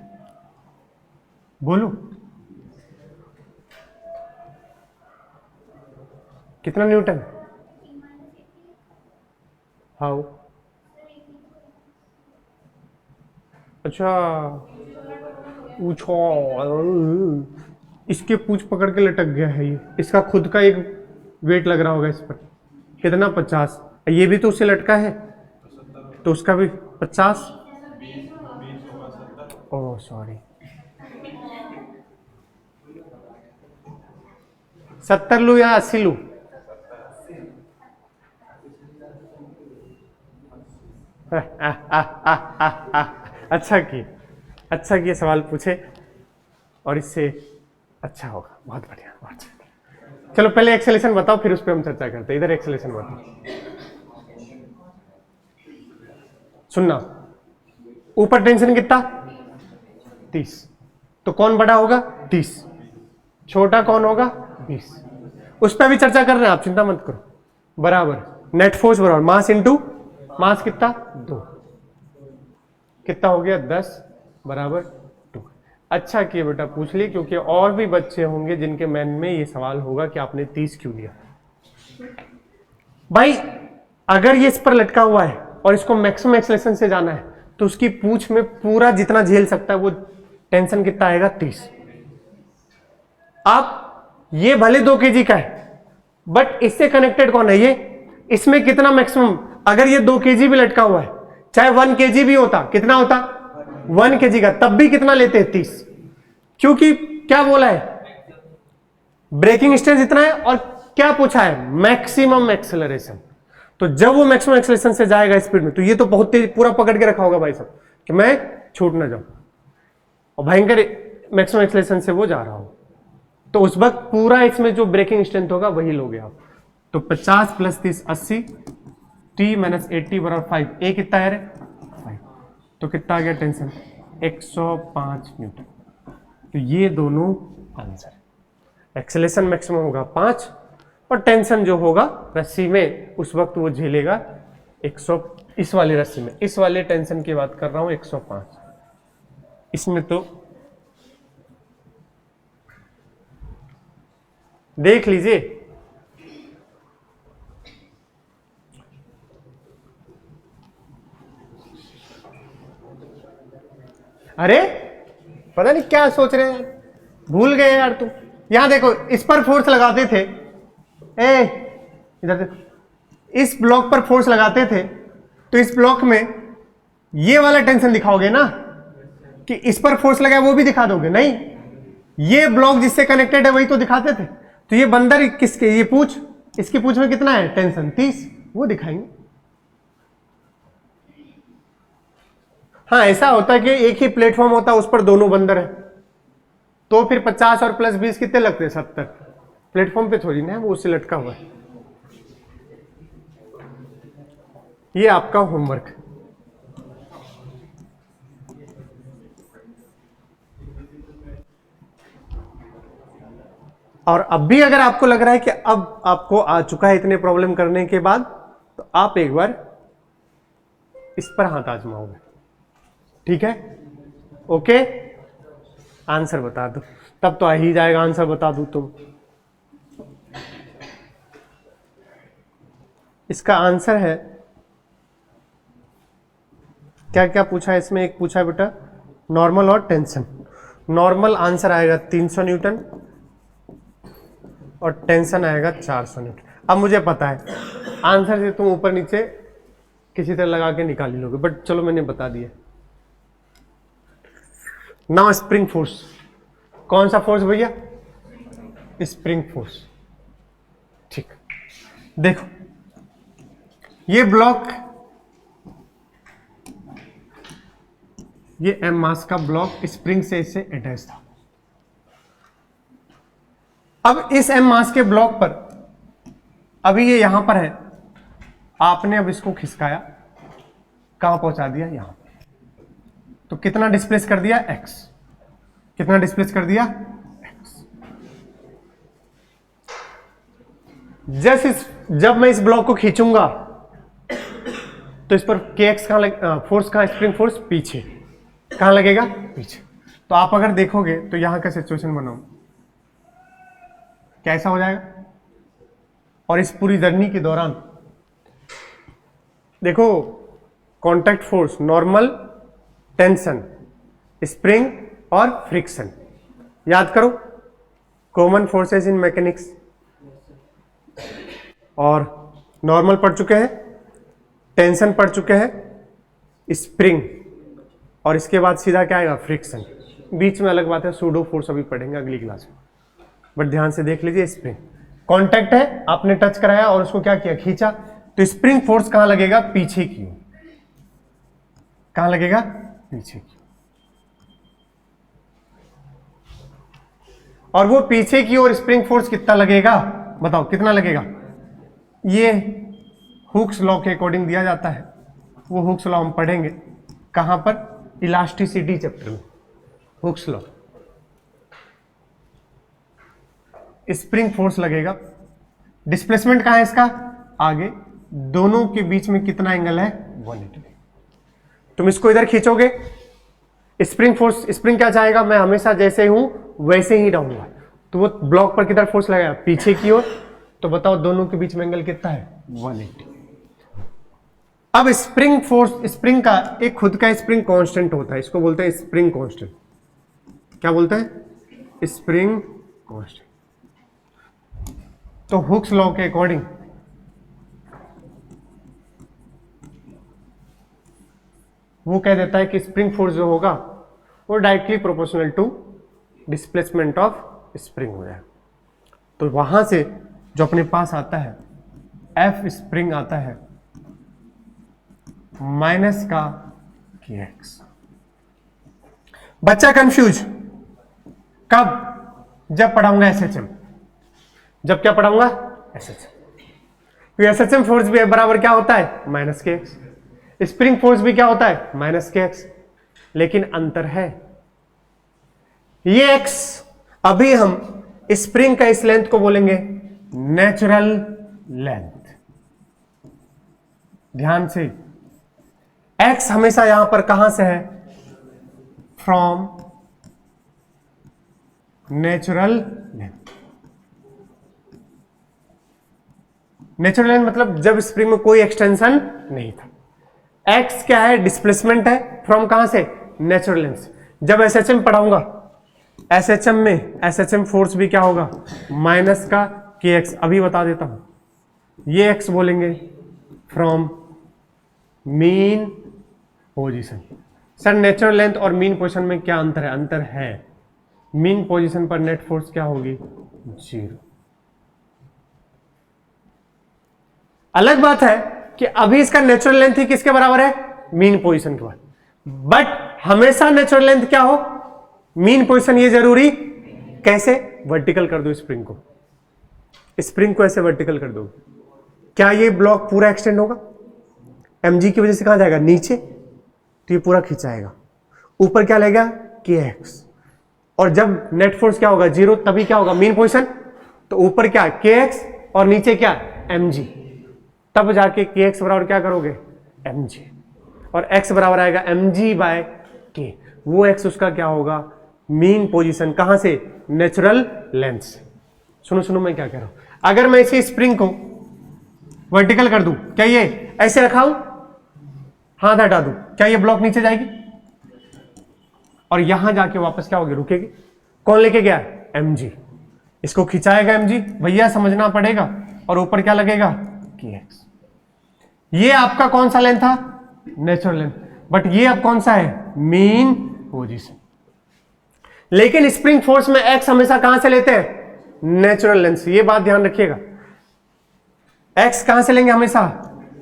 बोलो कितना न्यूटन? हाउ? अच्छा, पूछो। इसके पूछ पकड़ के लटक गया है ये। इसका खुद का एक वेट लग रहा होगा इस पर, कितना? 50। ये भी तो उससे लटका है, तो उसका भी 50। ओह सॉरी, 70 लू या 80 लू? अच्छा किए सवाल पूछे, और इससे अच्छा होगा। बहुत बढ़िया, बहुत अच्छा। चलो पहले एक्सेलेरेशन बताओ, फिर उस पर हम चर्चा करते हैं। इधर एक्सेलेरेशन बताओ। सुनना, ऊपर टेंशन कितना? 30। तो कौन बड़ा होगा? 30। छोटा कौन होगा? 20। उस पर भी चर्चा कर रहे हैं आप, चिंता मत करो। बराबर नेट फोर्स बराबर मास इंटू मास कितना? 2। कितना हो गया? 10 बराबर 2। अच्छा किए बेटा पूछ लिए, क्योंकि और भी बच्चे होंगे जिनके मन में ये सवाल होगा कि आपने 30 क्यों लिया। भाई अगर ये इस पर लटका हुआ है और इसको मैक्सिमम एक्सेलरेशन से जाना है तो उसकी पूंछ में पूरा जितना झेल सकता है वो टेंशन कितना आएगा? 30। आप ये भले 2 kg का है, बट इससे कनेक्टेड कौन है? ये। इसमें कितना मैक्सिमम? अगर ये 2 kg भी लटका हुआ है, चाहे 1 kg भी होता, कितना होता? 1 kg का, तब भी कितना लेते? 30। क्योंकि क्या बोला है? ब्रेकिंग स्ट्रेंथ इतना है, और क्या पूछा है? Maximum acceleration. तो जब वो मैक्सिमम एक्सेलरेशन से जाएगा स्पीड में, तो ये तो बहुत तेज पूरा पकड़ के रखा होगा भाई साहब कि मैं छूट ना जाऊं, और भयंकर मैक्सिमम एक्सेलरेशन से वो जा रहा हो, तो उस वक्त पूरा इसमें जो ब्रेकिंग स्ट्रेंथ होगा वही लोगे आप। तो 50 प्लस 30 80, टी माइनस 80 बराबर 5। ए कितना है? 5। तो कितना आ गया टेंशन? 105 न्यूटन। तो ये दोनों आंसर। एक्सेलरेशन मैक्सिमम होगा 5, और टेंशन जो होगा रस्सी में उस वक्त वो झेलेगा 100। इस वाली रस्सी में, इस वाले टेंशन की बात कर रहा हूं, 105। इसमें तो देख लीजिए, अरे पता नहीं क्या सोच रहे हैं, भूल गए यार तुम। यहां देखो, इस पर फोर्स लगाते थे, इधर देखो, इस ब्लॉक पर फोर्स लगाते थे, तो इस ब्लॉक में ये वाला टेंशन दिखाओगे ना, कि इस पर फोर्स लगा वो भी दिखा दोगे? नहीं, ये ब्लॉक जिससे कनेक्टेड है वही तो दिखाते थे। तो ये बंदर किसके, ये पूछ, इसकी पूछ में कितना है टेंशन 30, वो दिखाएंगे। हाँ ऐसा होता है कि एक ही प्लेटफॉर्म होता है, उस पर दोनों बंदर है, तो फिर 50 और प्लस 20 कितने लगते हैं 70। प्लेटफॉर्म पे थोड़ी ना है, वो उससे लटका हुआ है। ये आपका होमवर्क। और अब भी अगर आपको लग रहा है कि अब आपको आ चुका है इतने प्रॉब्लम करने के बाद, तो आप एक बार इस पर हाथ आजमाओगे, ठीक है? ओके, आंसर बता दो, तब तो आ ही जाएगा, आंसर बता दू तुम। इसका आंसर है, क्या क्या पूछा है इसमें, एक पूछा है बेटा नॉर्मल और टेंशन। नॉर्मल आंसर आएगा 300 न्यूटन और टेंशन आएगा 400 न्यूटन। अब मुझे पता है आंसर से तुम ऊपर नीचे किसी तरह लगा के निकाल लोगे, बट चलो मैंने बता दिया। नाउ स्प्रिंग फोर्स, कौन सा फोर्स भैया? Spring force. ठीक, देखो ये ब्लॉक, ये m मास का ब्लॉक स्प्रिंग से इससे अटैच था। अब इस m मास के ब्लॉक पर, अभी ये यहां पर है, आपने अब इसको खिसकाया, कहां पहुंचा दिया? यहां पर। तो कितना डिस्प्लेस कर दिया? x। कितना डिस्प्लेस कर दिया? x। जब मैं इस ब्लॉक को खींचूंगा तो इस पर kx कहां लग, फोर्स कहां, स्प्रिंग फोर्स पीछे, कहां लगेगा? पीछे। तो आप अगर देखोगे तो यहां का सिचुएशन बनाओ, कैसा हो जाएगा? और इस पूरी जर्नी के दौरान देखो, contact force, normal, tension, spring और फ्रिक्शन, याद करो कॉमन फोर्सेस इन मैकेनिक्स। और नॉर्मल पढ़ चुके हैं, टेंशन पढ़ चुके हैं, स्प्रिंग, और इसके बाद सीधा क्या आएगा? फ्रिक्शन। बीच में अलग बात है, सूडो फोर्स अभी पढ़ेंगे अगली क्लास में, बट ध्यान से देख लीजिए। स्प्रिंग कांटेक्ट है, आपने टच कराया और उसको क्या किया? खींचा, तो स्प्रिंग फोर्स कहां लगेगा? पीछे की ओर। कहां लगेगा? पीछे की। और वो पीछे की ओर स्प्रिंग फोर्स कितना लगेगा? बताओ कितना लगेगा? ये हुक्स लॉ के अकॉर्डिंग दिया जाता है, वो हुक्स लॉ हम पढ़ेंगे कहां पर? इलास्टिसिटी चैप्टर में, हुक्स लॉ। स्प्रिंग फोर्स लगेगा, डिस्प्लेसमेंट कहां है इसका? आगे, दोनों के बीच में कितना एंगल है? 180। तुम इसको इधर खींचोगे, स्प्रिंग फोर्स, स्प्रिंग क्या चाहेगा? मैं हमेशा जैसे हूं वैसे ही रहूंगा, तो वो ब्लॉक पर किधर फोर्स लगाया? पीछे की ओर। तो बताओ दोनों के बीच में एंगल कितना है? 180। अब स्प्रिंग फोर्स, स्प्रिंग का एक खुद का स्प्रिंग कांस्टेंट होता है, इसको बोलते हैं स्प्रिंग कांस्टेंट। क्या बोलते हैं? Spring constant. तो हुक्स लॉ के अकॉर्डिंग वो कह देता है कि स्प्रिंग फोर्स जो होगा वो directly proportional to displacement of spring हो जाए। तो वहां से जो अपने पास आता है एफ स्प्रिंग आता है माइनस का kx। बच्चा कंफ्यूज कब? जब पढ़ाऊंगा एसएचएम। जब क्या पढ़ाऊंगा? एसएचएम। तो एसएचएम फोर्स भी बराबर क्या होता है? माइनस के एक्स। स्प्रिंग फोर्स भी क्या होता है? माइनस के एक्स। लेकिन अंतर है, ये एक्स अभी हम स्प्रिंग का इस लेंथ को बोलेंगे नेचुरल लेंथ। ध्यान से, एक्स हमेशा यहां पर कहां से है? From natural length. Natural length मतलब जब स्प्रिंग में कोई एक्सटेंशन नहीं था। एक्स क्या है? डिस्प्लेसमेंट है, फ्रॉम कहां से? Natural length. जब एसएचएम पढ़ाऊंगा, एसएचएम में एसएचएम फोर्स भी क्या होगा? माइनस का के एक्स। अभी बता देता हूं, ये एक्स बोलेंगे from mean position. Sir natural length और मीन पोजीशन में क्या अंतर है? अंतर है, मीन पोजीशन पर नेट फोर्स क्या होगी? 0। अलग बात है कि अभी इसका नेचुरल लेंथ ही किसके बराबर है, मीन पोजीशन के बाद, बट हमेशा नेचुरल लेंथ क्या हो, मीन पोजीशन, ये जरूरी। कैसे? वर्टिकल कर दो स्प्रिंग को, स्प्रिंग को ऐसे वर्टिकल कर दो, क्या ये ब्लॉक पूरा एक्सटेंड होगा? mg की वजह से कहां जाएगा, नीचे, तो ये पूरा खिंचाएगा, ऊपर क्या लेगा, kx, और जब नेट फोर्स क्या होगा, 0, तभी क्या होगा, मीन पोजीशन, तो ऊपर क्या kx और नीचे क्या mg, तब जाके kx बराबर क्या करोगे, mg, और x बराबर आएगा mg बाय k, वो x उसका क्या होगा, मीन पोजीशन, कहां से, नेचुरल लेंथ से। सुनो मैं क्या कह रहा हूं, अगर मैं इसी स्प्रिंग को वर्टिकल कर दूं, क्या ये ऐसे रखाऊं, हाथ हटा दूं, क्या ये ब्लॉक नीचे जाएगी, और यहां जाके वापस क्या होगी, रुकेगी। कौन लेके गया, mg, इसको खिंचाएगा mg, भैया समझना पड़ेगा, और ऊपर क्या लगेगा, kx। ये आपका कौन सा लेंथ था, नेचुरल लेंथ, बट ये अब कौन सा है, मीन पोजीशन। लेकिन स्प्रिंग फोर्स में x हमेशा कहां से लेते हैं, नेचुरल लेंथ से, ये बात ध्यान रखिएगा, x कहां से लेंगे, हमेशा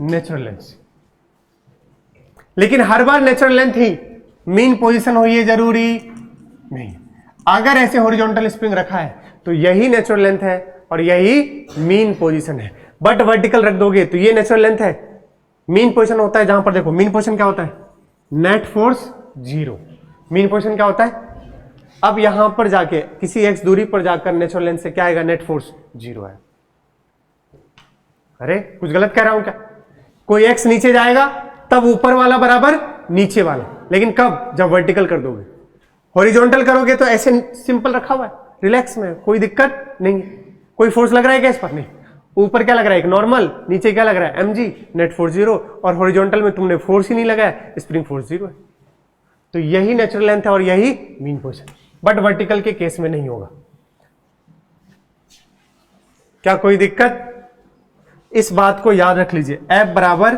नेचुरल लेंथ से। लेकिन हर बार नेचुरल लेंथ ही मीन पोजीशन हो, ये जरूरी नहीं। अगर ऐसे हॉरिजॉन्टल स्प्रिंग रखा है तो यही नेचुरल लेंथ है और यही मीन पोजीशन है, बट वर्टिकल रख दोगे तो ये नेचुरल लेंथ है, मीन पोजीशन होता है, जहां पर देखो मीन पोजीशन क्या होता है, नेट फोर्स 0, मीन पोजीशन क्या होता है। अब यहां पर जाके किसी x दूरी पर जाकर नेचुरल लेंथ से क्या आएगा, नेट फोर्स 0 है। अरे कुछ गलत कह रहा हूं क्या, कोई x नीचे जाएगा तब ऊपर वाला बराबर नीचे वाला, लेकिन कब, जब वर्टिकल कर दोगे। हॉरिजॉन्टल करोगे तो ऐसे सिंपल रखा हुआ है, रिलैक्स में, कोई दिक्कत नहीं। कोई फोर्स लग रहा है क्या इस पर, नहीं। ऊपर क्या लग रहा है, एक नॉर्मल, नीचे क्या लग रहा है, mg, नेट फोर्स 0, और हॉरिजॉन्टल में तुमने फोर्स ही नहीं लगाया, स्प्रिंग फोर्स 0 है। तो यही नेचुरल लेंथ है और यही मीन पोजीशन, बट वर्टिकल के केस में नहीं होगा। क्या कोई दिक्कत? इस बात को याद रख लीजिए, F बराबर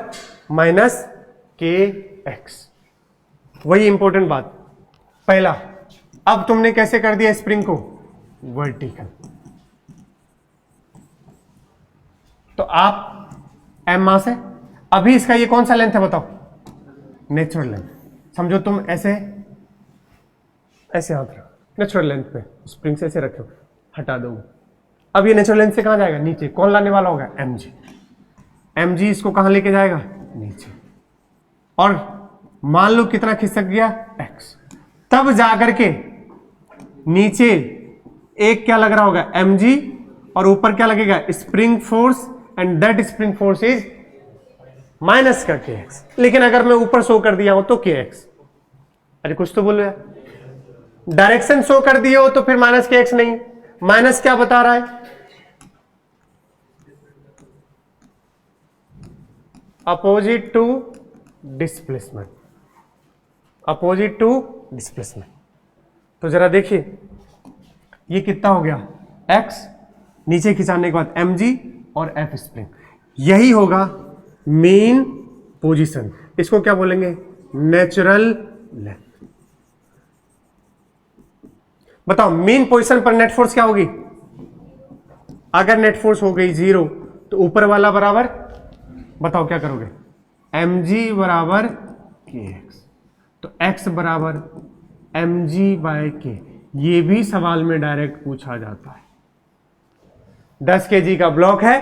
माइनस kx, वही इंपॉर्टेंट बात। पहला, अब तुमने कैसे कर दिया स्प्रिंग को, वर्टिकल, तो आप m मास है, अभी इसका ये कौन सा लेंथ है बताओ, नेचुरल लेंथ। समझो तुम ऐसे ऐसे हाथ रखो, नेचुरल लेंथ पे स्प्रिंग से ऐसे रखो, हटा दो, अब ये नेचुरल लेंथ से कहां जाएगा, नीचे। कौन लाने वाला होगा, mg, mg इसको कहां लेके जाएगा, नीचे, और मान लो कितना खिसक गया, x, तब जाकर के नीचे एक क्या लग रहा होगा, mg, और ऊपर क्या लगेगा, spring force, and that spring force is minus का kx। लेकिन अगर मैं ऊपर शो कर दिया हूं तो kx, अरे कुछ तो बोलो यार, डायरेक्शन शो कर दिए हो तो फिर माइनस kx नहीं, माइनस क्या बता रहा है, opposite to displacement, opposite to displacement. तो जरा देखिए ये कितना हो गया, x, नीचे खिंचाने के बाद mg और f स्प्रिंग, यही होगा मीन पोजीशन। इसको क्या बोलेंगे, नेचुरल लेंथ। बताओ मीन पोजीशन पर नेट फोर्स क्या होगी, अगर नेट फोर्स हो गई 0 तो ऊपर वाला बराबर, बताओ क्या करोगे, mg बराबर kx, तो x बराबर mg बाय k। ये भी सवाल में डायरेक्ट पूछा जाता है। 10 kg का ब्लॉक है,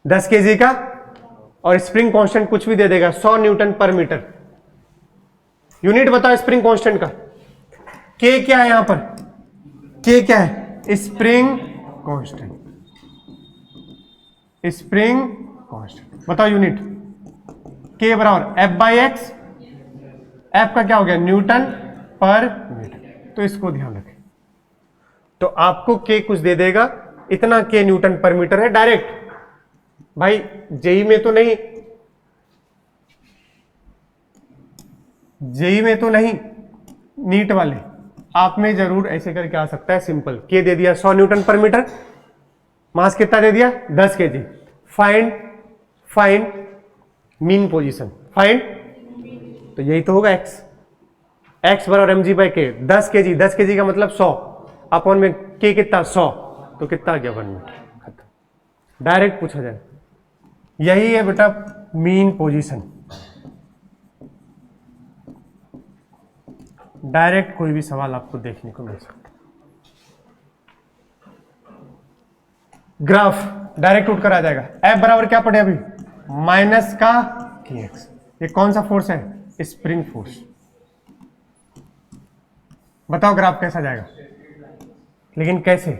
10 kg का, और स्प्रिंग कांस्टेंट कुछ भी दे देगा, 100 न्यूटन पर मीटर। यूनिट बताओ स्प्रिंग कांस्टेंट का, k क्या है यहां पर, k क्या है, स्प्रिंग कांस्टेंट, स्प्रिंग कांस्टेंट, बताओ यूनिट, k बराबर f बाई एक्स, f का क्या हो गया, न्यूटन पर मीटर। तो इसको ध्यान रखें, तो आपको k कुछ दे देगा, इतना k न्यूटन पर मीटर है डायरेक्ट। भाई जेई में तो नहीं, जेई में तो नहीं, नीट वाले आप में जरूर ऐसे करके आ सकता है, सिंपल, k दे दिया 100 न्यूटन पर मीटर, मास कितना दे दिया, 10 kg। Find mean position, find, तो यही तो होगा x बराबर mg by k, 10 kg, 10 kg का मतलब 100, अपॉन में k कितना 100, तो कितना आ गया 1 मीटर, खत्म। डायरेक्ट पूछा जाए, यही है बेटा मीन पोजीशन। डायरेक्ट कोई भी सवाल आपको देखने को मिल सकता है। ग्राफ डायरेक्ट उठकर आ जाएगा। एफ बराबर क्या पढ़े अभी, माइनस का kx। ये कौन सा फोर्स है, स्प्रिंग फोर्स। बताओ ग्राफ कैसा जाएगा, लेकिन कैसे।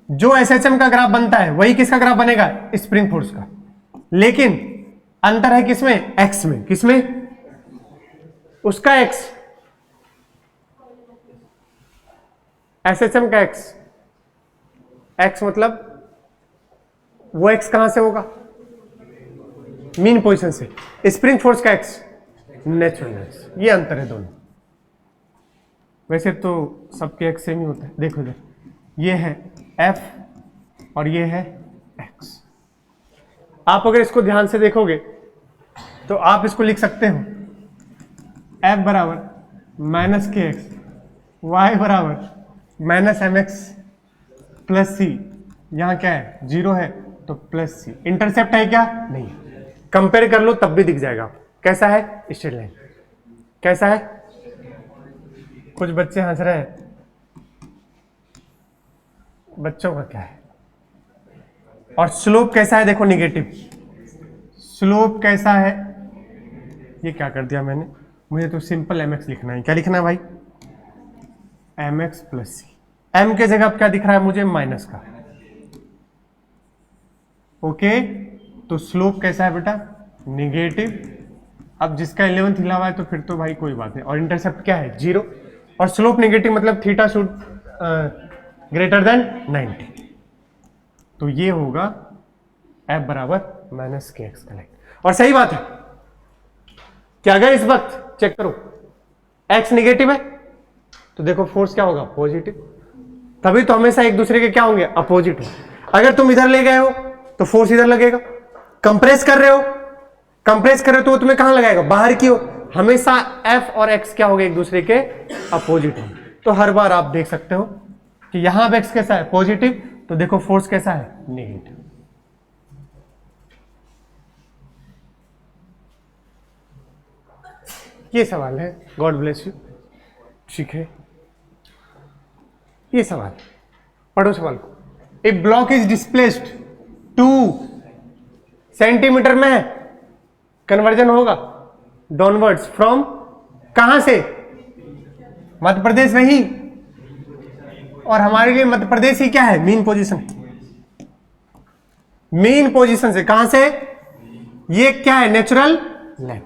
जो एसएचएम का ग्राफ बनता है वही किसका ग्राफ बनेगा, स्प्रिंग फोर्स का। लेकिन अंतर है किसमें, एक्स में। किसमें, उसका एक्स, एसएचएम का एक्स। एक्स मतलब वो एक्स कहां से होगा, मीन पोजीशन से। स्प्रिंग फोर्स का एक्स नेचुरल एक्स। ये अंतर है दोनों। वैसे तो सबके एक्स सेम ही होता है। देखो इधर, ये है एफ और ये है एक्स। आप अगर इसको ध्यान से देखोगे तो आप इसको लिख सकते हो एफ बराबर माइनस के एक्स, वाई बराबर माइनस एम एक्स प्लस सी। यहां क्या है, जीरो है तो प्लस सी। इंटरसेप्ट है क्या, नहीं। कंपेयर कर लो तब भी दिख जाएगा। कैसा है, स्ट्रेट लाइन। कैसा है, कुछ बच्चे हंस रहे हैं, बच्चों का क्या है। और स्लोप कैसा है, देखो निगेटिव। स्लोप कैसा है, ये क्या कर दिया मैंने, मुझे तो सिंपल एम एक्स लिखना है। क्या लिखना है भाई, एम एक्स प्लस सी। एम के जगह क्या दिख रहा है मुझे, माइनस का। ओके, तो स्लोप कैसा है बेटा, निगेटिव। अब जिसका 11th हिला हुआ है तो फिर तो भाई कोई बात नहीं। और इंटरसेप्ट क्या है, जीरो। और स्लोप नेगेटिव मतलब थीटा शुड ग्रेटर देन 90। तो ये होगा एफ बराबर माइनस के एक्स का लाइन। और सही बात है कि अगर इस वक्त चेक करो एक्स निगेटिव है तो देखो फोर्स क्या होगा, पॉजिटिव। तभी तो हमेशा एक दूसरे के क्या होंगे, अपोजिट हो। अगर तुम इधर ले गए हो तो फोर्स इधर लगेगा। कंप्रेस कर रहे हो, कंप्रेस कर रहे हो तो तुम्हें कहां लगाएगा, बाहर की हो। हमेशा एफ और एक्स क्या होगा, एक दूसरे के अपोजिट हो। तो हर बार आप देख सकते हो कि यहां एक्स कैसा है, पॉजिटिव, तो देखो फोर्स कैसा है, नेगेटिव। ये सवाल है, गॉड ब्लेस यू। ठीक है, ये सवाल पढ़ो सवाल को। ए ब्लॉक इज डिस्प्लेस्ड 2 सेंटीमीटर में कन्वर्जन होगा डाउनवर्ड्स फ्रॉम, कहां से, मध्य प्रदेश नहीं। और हमारे लिए मध्य प्रदेश ही क्या है, मीन पोजीशन। मीन पोजीशन से कहां से, ये क्या है, नेचुरल लेंथ।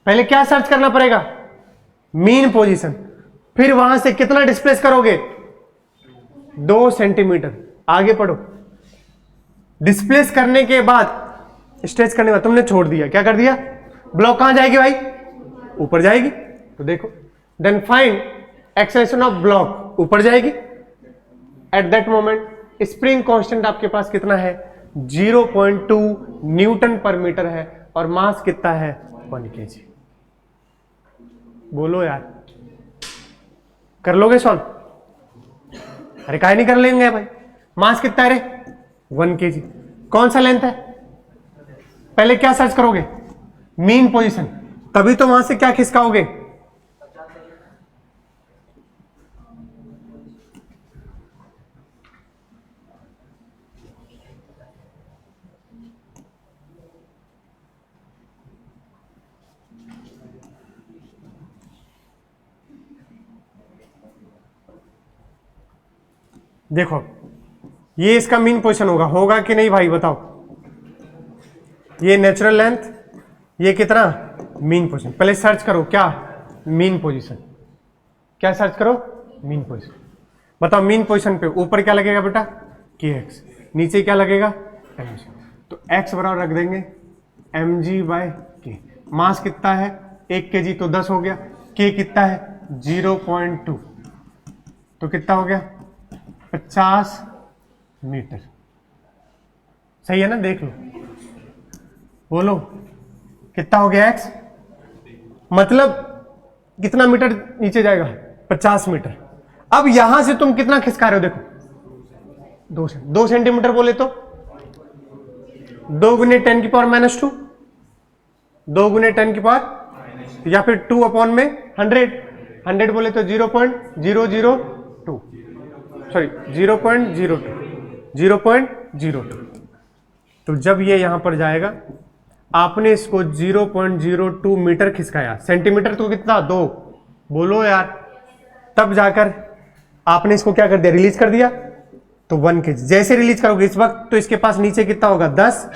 पहले क्या सर्च करना पड़ेगा, मीन पोजीशन। फिर वहां से कितना डिस्प्लेस करोगे, 2 सेंटीमीटर। आगे पढ़ो। डिस्प्लेस करने के बाद, स्ट्रेच करने के बाद तुमने छोड़ दिया, क्या कर दिया, ब्लॉक कहां जाएगी भाई, ऊपर जाएगी। तो देखो, then find acceleration of block, ऊपर जाएगी। At that moment spring constant आपके पास कितना है, 0.2 न्यूटन पर मीटर है। और मास कितना है, 1 kg। बोलो यार, कर लोगे सॉल्व, अरे काहे नहीं कर लेंगे भाई। मास कितना है रे, 1 kg। कौन सा लेंथ है, पहले क्या सर्च करोगे, मीन पोजीशन। तभी तो वहां से क्या खिसकाओगे, देखो ये इसका मीन पोजीशन होगा कि नहीं भाई, बताओ। ये नेचुरल लेंथ, ये कितना, मीन पोजीशन। पहले सर्च करो क्या, मीन पोजीशन। क्या सर्च करो, मीन पोजीशन। बताओ मीन पोजीशन पे ऊपर क्या लगेगा बेटा, के एक्स। नीचे क्या लगेगा, एम जी। तो एक्स बराबर रख देंगे एम जी बाय के। मास कितना है, 1 kg, तो 10 हो गया। के कितना है, 0.2, तो कितना हो गया, 50 मीटर। सही है ना, देख लो, बोलो कितना हो गया एक्स, मतलब कितना मीटर नीचे जाएगा, 50 मीटर। अब यहां से तुम कितना खिसका रहे हो, देखो 2 सेंटीमीटर बोले तो 2 गुने 10 की पावर -2, 2 गुने 10 की पावर, या फिर 2 अपॉन में 100 बोले तो 0.002, सॉरी 0.02। तो जब ये यहां पर जाएगा, आपने इसको 0.02 मीटर खिसकाया, सेंटीमीटर तो कितना 2, बोलो यार, तब जाकर आपने इसको क्या कर दिया, रिलीज कर दिया, तो 1 kg। जैसे रिलीज करोगे इस वक्त, तो इसके पास नीचे कितना होगा 10,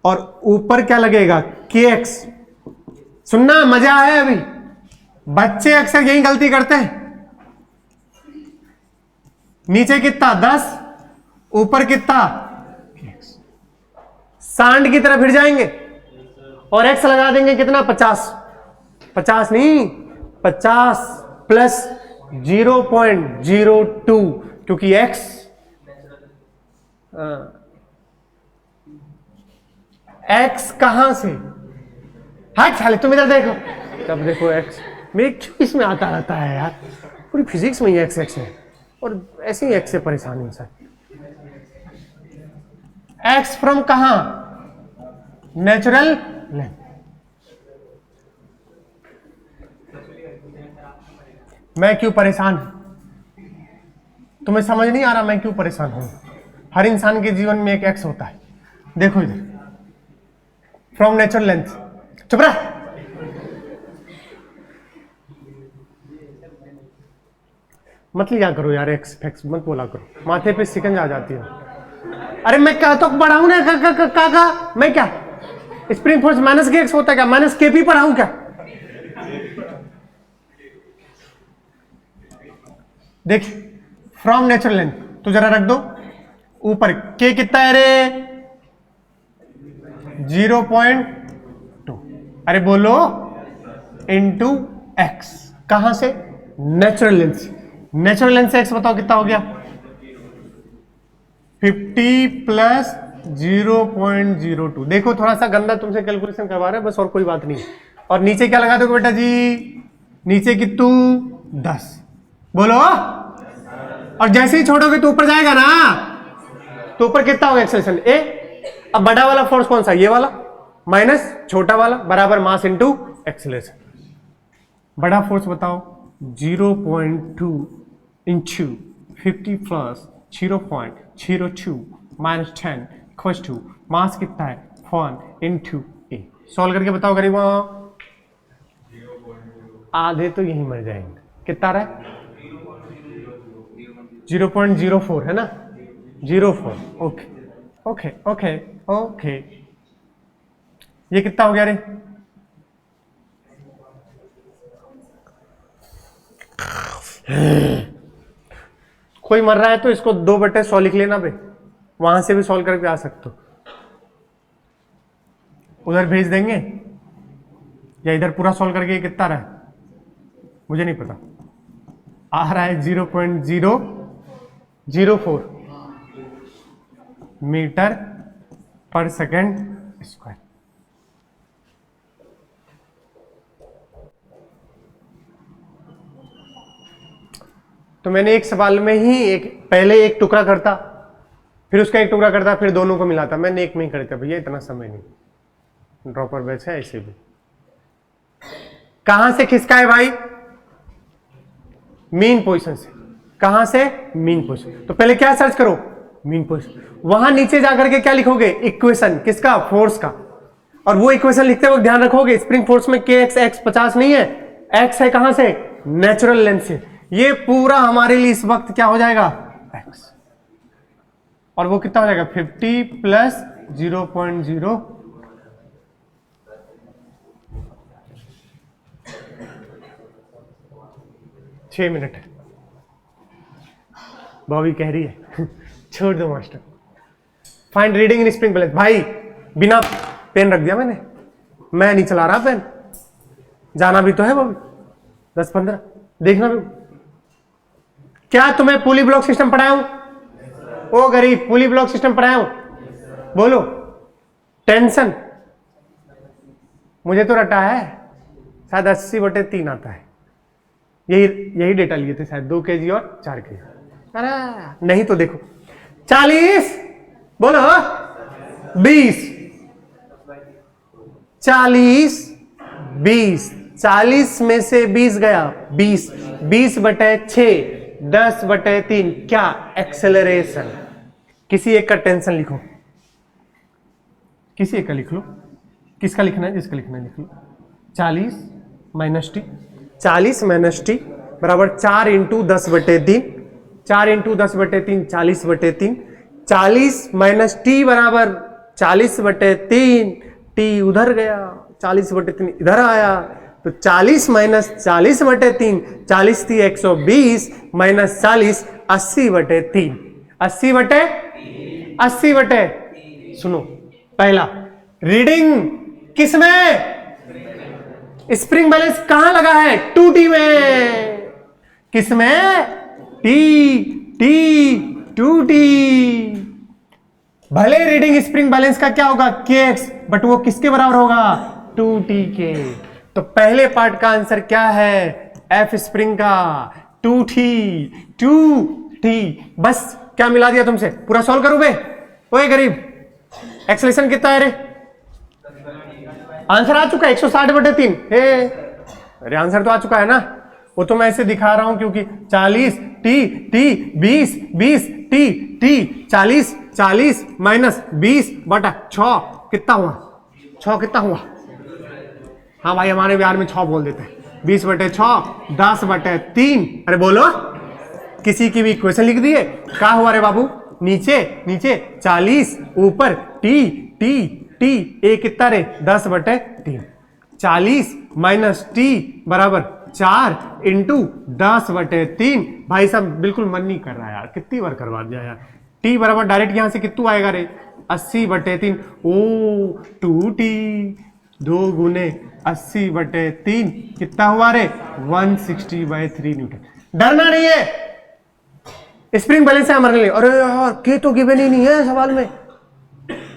और ऊपर क्या लगेगा kx। सुनना, मजा आया अभी, बच्चे अक्सर यही गलती करते हैं, नीचे कितना 10, ऊपर कितना kx, सांड की तरह फिर जाएंगे और x लगा देंगे कितना 50, 50 नहीं 50 प्लस 0.02, क्योंकि x x कहां से, हाँ साले तुम इधर देखो, तब देखो x मेरे क्यों इसमें आता रहता है यार, पूरी फिजिक्स में ही x है, और ऐसे ही x से परेशानी है सर। x फ्रॉम कहां, नेचुरल लेंथ। मैं क्यों परेशान हूं, तुम्हें समझ नहीं आ रहा मैं क्यों परेशान हूं। हर इंसान के जीवन में एक x होता है, देखो इधर, फ्रॉम नेचुरल लेंथ, चुप रहा, मत लिया करो यार एक्स फैक्स मत बोला करो, माथे पे सिकंज आ जाती है। अरे मैं क्या तो पढ़ाऊं ना, का मैं क्या, स्प्रिंग फोर्स माइनस के एक्स होता है क्या, माइनस के पी पढ़ाऊं क्या। देख फ्रॉम नेचुरल लेंथ, तो जरा रख दो ऊपर, के कितना है रे 0.2, अरे बोलो इंटू एक्स, कहां से, नेचुरल लेंथ से, नेचुरल लेंथ से एक्स बताओ कितना हो गया 50 प्लस 0.02। देखो थोड़ा सा गंदा तुमसे कैलकुलेशन करवा रहे हैं बस, और कोई बात नहीं। और नीचे क्या लगा दोगे बेटा जी, नीचे कितू 10, बोलो, और जैसे ही छोड़ोगे तो ऊपर जाएगा ना, तो ऊपर कितना होगा एक्सेलरेशन ए। अब बड़ा वाला फोर्स कौन सा, ये वाला, माइनस छोटा वाला बराबर मास इनटू एक्सेलरेशन। बड़ा फोर्स बताओ 0.2 into 50 plus 0.02 minus 10 equals to mass कितना है 1 इंटू ए। सॉल्व करके बताओ गरीबों, आधे तो यही मर जाएंगे। कितना रहा है 0.04 है ना, 04। ओके ओके ओके ओके, ये कितना हो गया रे, कोई मर रहा है तो इसको 2/100 लिख लेना बे, वहां से भी सॉल्व करके आ सकते हो, उधर भेज देंगे, या इधर पूरा सॉल्व करके कितना रहा है मुझे नहीं पता, आ रहा है 0.004 मीटर पर सेकेंड स्क्वायर। तो मैंने एक सवाल में ही पहले एक टुकड़ा करता, फिर उसका एक टुकड़ा करता, फिर दोनों को मिलाता, मैंने एक में ही करता भैया, इतना समय नहीं, ड्रॉपर बैच है ऐसे भी। कहां से खिसका है भाई, मीन पोजीशन से। कहां से, मीन पोजीशन। तो पहले क्या सर्च करो, मीन पोजीशन। वहां नीचे जाकर के क्या लिखोगे, इक्वेशन किसका, फोर्स का। और वो इक्वेशन लिखते वक्त ध्यान रखोगे स्प्रिंग फोर्स में के एक्स 50 नहीं है, एक्स है कहां से, नेचुरल लेंथ से। ये पूरा हमारे लिए इस वक्त क्या हो जाएगा x, और वो कितना हो जाएगा 50 प्लस 0.0, छह मिनट बॉबी कह रही है छोड़ दो master. Find reading in spring balance. भाई बिना पेन रख दिया मैंने, मैं नहीं चला रहा पेन, जाना भी तो है बॉबी 10-15, देखना भी। क्या तुम्हें पुली ब्लॉक सिस्टम पढ़ाऊं, ओ गरीब पुली ब्लॉक सिस्टम पढ़ाऊं, बोलो। टेंशन मुझे तो रटा है, शायद 80/3 आता है, यही डेटा लिए थे शायद 2 kg और 4 kg। अरे नहीं तो देखो 40 बोलो 20, 40 20, 40 में से 20 गया 20, 20/6, 10/3, क्या एक्सेलरेशन। किसी एक का टेंशन लिखो, किसी एक का लिख लो, किसका लिखना है, जिसका लिखना है लिख लो। 40 - t, 40 - t बराबर 4 × 10/3, 4 × 10/3 40/3, 40 - t बराबर 40/3, t उधर गया 40/3 इधर आया, तो 40 - 40/3, 40 × 120 - 40 80/3, 80/3। सुनो, पहला रीडिंग किसमें, स्प्रिंग बैलेंस कहां लगा है, 2T में, किसमें, T 2T। भले रीडिंग स्प्रिंग बैलेंस का क्या होगा, kx, बट वो किसके बराबर होगा, 2T के। तो पहले पार्ट का आंसर क्या है, F स्प्रिंग का 2T। बस क्या मिला दिया तुमसे, पूरा सॉल्व करूं बे, ओए गरीब, एक्सेलेरेशन कितना है रे, आंसर आ चुका है 160/3। अरे आंसर तो आ चुका है ना, वो तो मैं ऐसे दिखा रहा हूं क्योंकि 40 t 20 t 40 -20/6 कितना हुआ, 6 कितना हुआ, हाँ भाई हमारे बिहार में 6 बोल देते हैं, 20/6 10/3। अरे बोलो, किसी की भी इक्वेशन लिख दिए, क्या हुआ रे बाबू, नीचे 40 ऊपर t ए कितना रे 10/3, 40 - t बराबर 4 × 10/3। भाई साहब बिल्कुल मन नहीं कर रहा यार, कितनी बार करवा दिया यार, t बराबर डायरेक्ट यहां से कितना आएगा रे 80/3, ओ 2T 2 × 80/3 कितना हुआ रे 160/3 न्यूटन। डरना नहीं है, स्प्रिंग बैलेंस है हमारे लिए। अरे यार के तो गिवन ही नहीं है सवाल में,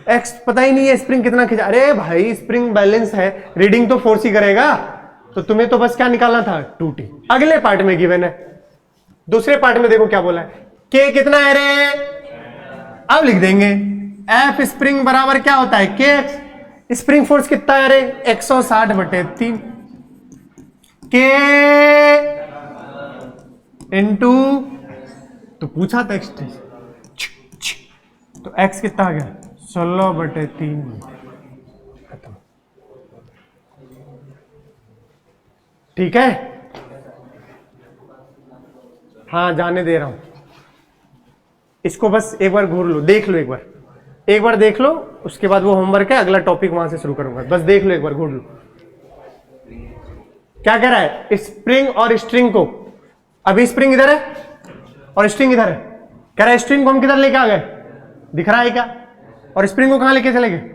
एक्स पता ही नहीं है स्प्रिंग कितना खींचा। अरे भाई स्प्रिंग बैलेंस है, रीडिंग तो फोर्स ही करेगा, तो तुम्हें तो बस क्या निकालना था 2T। अगले पार्ट में गिवन है, दूसरे पार्ट में देखो क्या बोला है, के कितना है रे, अब लिख देंगे एफ स्प्रिंग बराबर क्या होता है kx, स्प्रिंग फोर्स कितना है रे 160/3, के इंटू, तो पूछा था एक्स, तो x कितना आ गया 16/3। खत्म, ठीक है, हाँ जाने दे रहा हूं इसको, बस एक बार घूर लो, देख लो एक बार देख लो, उसके बाद वो होमवर्क है, अगला टॉपिक वहां से शुरू करूंगा, बस देख लो एक बार, घूर लो। क्या कह रहा है, स्प्रिंग और स्ट्रिंग को, अभी स्प्रिंग इधर है और स्ट्रिंग इधर है, कह रहा है स्ट्रिंग को हम किधर लेके आ गए, दिख रहा है क्या, और स्प्रिंग को कहां लेके चले गए,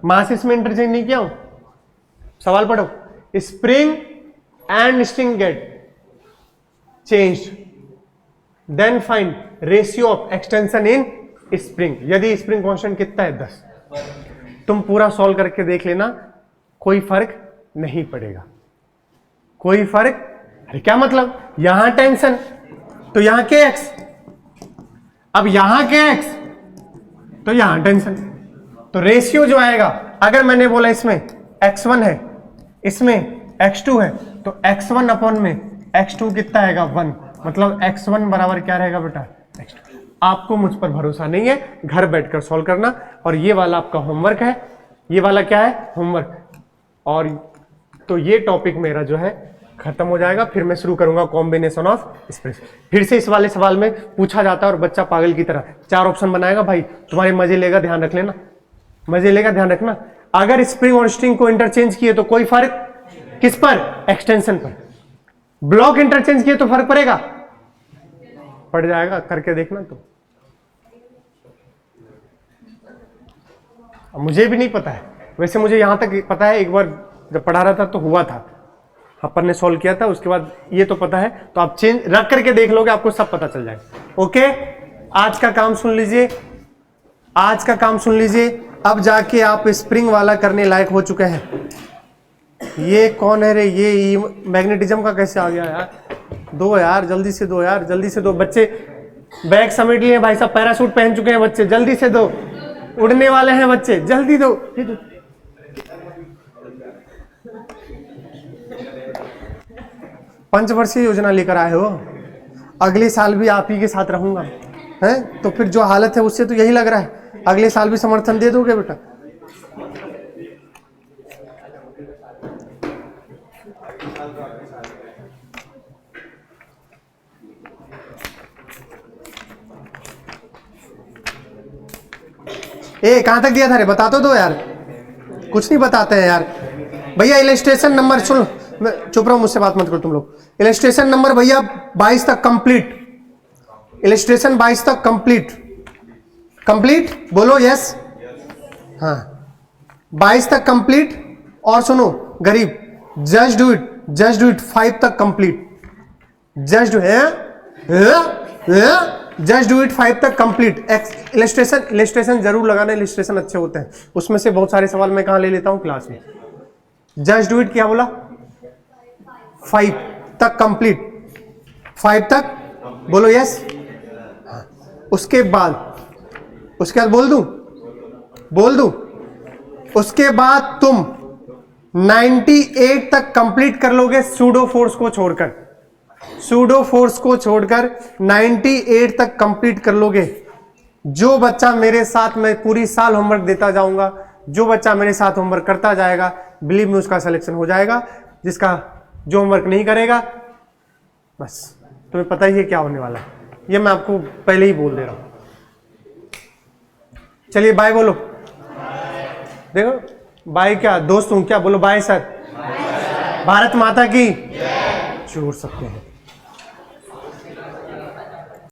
मासेस में इंटरचेंज नहीं किया हूं। सवाल पढ़ो, spring and string get changed, then find ratio of extension in spring, यदि स्प्रिंग कांस्टेंट कितना है 10। तुम पूरा सॉल्व करके देख लेना, कोई फर्क नहीं पड़ेगा, कोई फर्क। अरे क्या मतलब, यहां टेंशन तो यहां के एक्स, अब यहां के एक्स तो यहां टेंशन, तो रेशियो जो आएगा, अगर मैंने बोला इसमें x1 है इसमें x2 है, तो x1 में x2 कितना आएगा 1, मतलब x1 बराबर क्या रहेगा बेटा x2। आपको मुझ पर भरोसा नहीं है, घर बैठकर सॉल्व करना, और ये वाला आपका होमवर्क है, ये वाला क्या है होमवर्क, और तो ये टॉपिक मेरा जो है खत्म हो जाएगा, फिर मैं शुरू करूंगा कॉम्बिनेशन ऑफ स्प्रिंग्स। फिर से इस वाले सवाल में पूछा जाता है और बच्चा पागल की तरह 4 ऑप्शन बनाएगा, भाई तुम्हारे मजे लेगा, ध्यान रख लेना, मजे लेगा, ध्यान रखना। अगर स्प्रिंग और स्ट्रिंग को इंटरचेंज किए तो कोई फर्क, किस पर, एक्सटेंशन पर। ब्लॉक इंटरचेंज किए तो फर्क पड़ेगा, पड़ जाएगा, करके देखना। तो मुझे भी नहीं पता है, वैसे मुझे यहां तक पता है, एक बार जब पढ़ा रहा था तो हुआ था, अपन ने सॉल्व किया था, उसके बाद ये तो पता है, तो आप चेंज रख करके देख लोगे, आपको सब पता चल जाएगा। ओके, आज का काम सुन लीजिए, आज का काम सुन लीजिए, अब जाके आप स्प्रिंग वाला करने लायक हो चुके हैं। ये कौन है रे, ये मैग्नेटिज्म का कैसे आ गया यार, दो यार जल्दी से दो यार, जल्दी से दो बच्चे, बैग समेट लिए भाई साहब, पैराशूट पहन चुके हैं बच्चे, जल्दी से दो, उड़ने वाले हैं बच्चे, जल्दी दो। पंचवर्षीय योजना लेकर आए हो, अगले साल भी आप ही के साथ रहूंगा, हैं? तो फिर जो हालत है उससे तो यही लग रहा है, अगले साल भी समर्थन दे दोगे बेटा? ए कहां तक दिया था रे, बता तो दो यार, कुछ नहीं बताते हैं यार भैया। इलस्ट्रेशन नंबर सुनो, चुप रहो, मुझसे बात मत करो तुम लोग। इलस्ट्रेशन नंबर भैया 22 तक कंप्लीट, इलस्ट्रेशन 22 तक कंप्लीट, कंप्लीट बोलो यस, हाँ 22 तक कंप्लीट। और सुनो गरीब, just do it, just do it 5 तक कंप्लीट, जस्ट डू है, जस्ट डू इट 5 तक कंप्लीट। इलस्ट्रेशन जरूर लगाना, इलस्ट्रेशन अच्छे होते हैं, उसमें से बहुत सारे सवाल मैं कहां ले लेता हूं, क्लास में। जस्ट डू इट क्या बोला, 5 तक कंप्लीट, 5 तक बोलो यस। उसके बाद बोल दूं, उसके बाद तुम 98 तक कंप्लीट कर लोगे सूडो फोर्स को छोड़कर, सूडो फोर्स को छोड़कर 98 तक कंप्लीट कर लोगे। जो बच्चा मेरे साथ, मैं पूरी साल होमवर्क देता जाऊंगा, जो बच्चा मेरे साथ होमवर्क करता जाएगा, बिलीव मी उसका सिलेक्शन हो जाएगा। जिसका जो होमवर्क नहीं करेगा, बस तुम्हें पता ही है क्या होने वाला है, ये मैं आपको पहले ही बोल दे रहा हूं। चलिए बाय बोलो, देखो बाय क्या दोस्त हूं क्या, बोलो बाय सर, भारत माता की, छोड़ सकते हैं।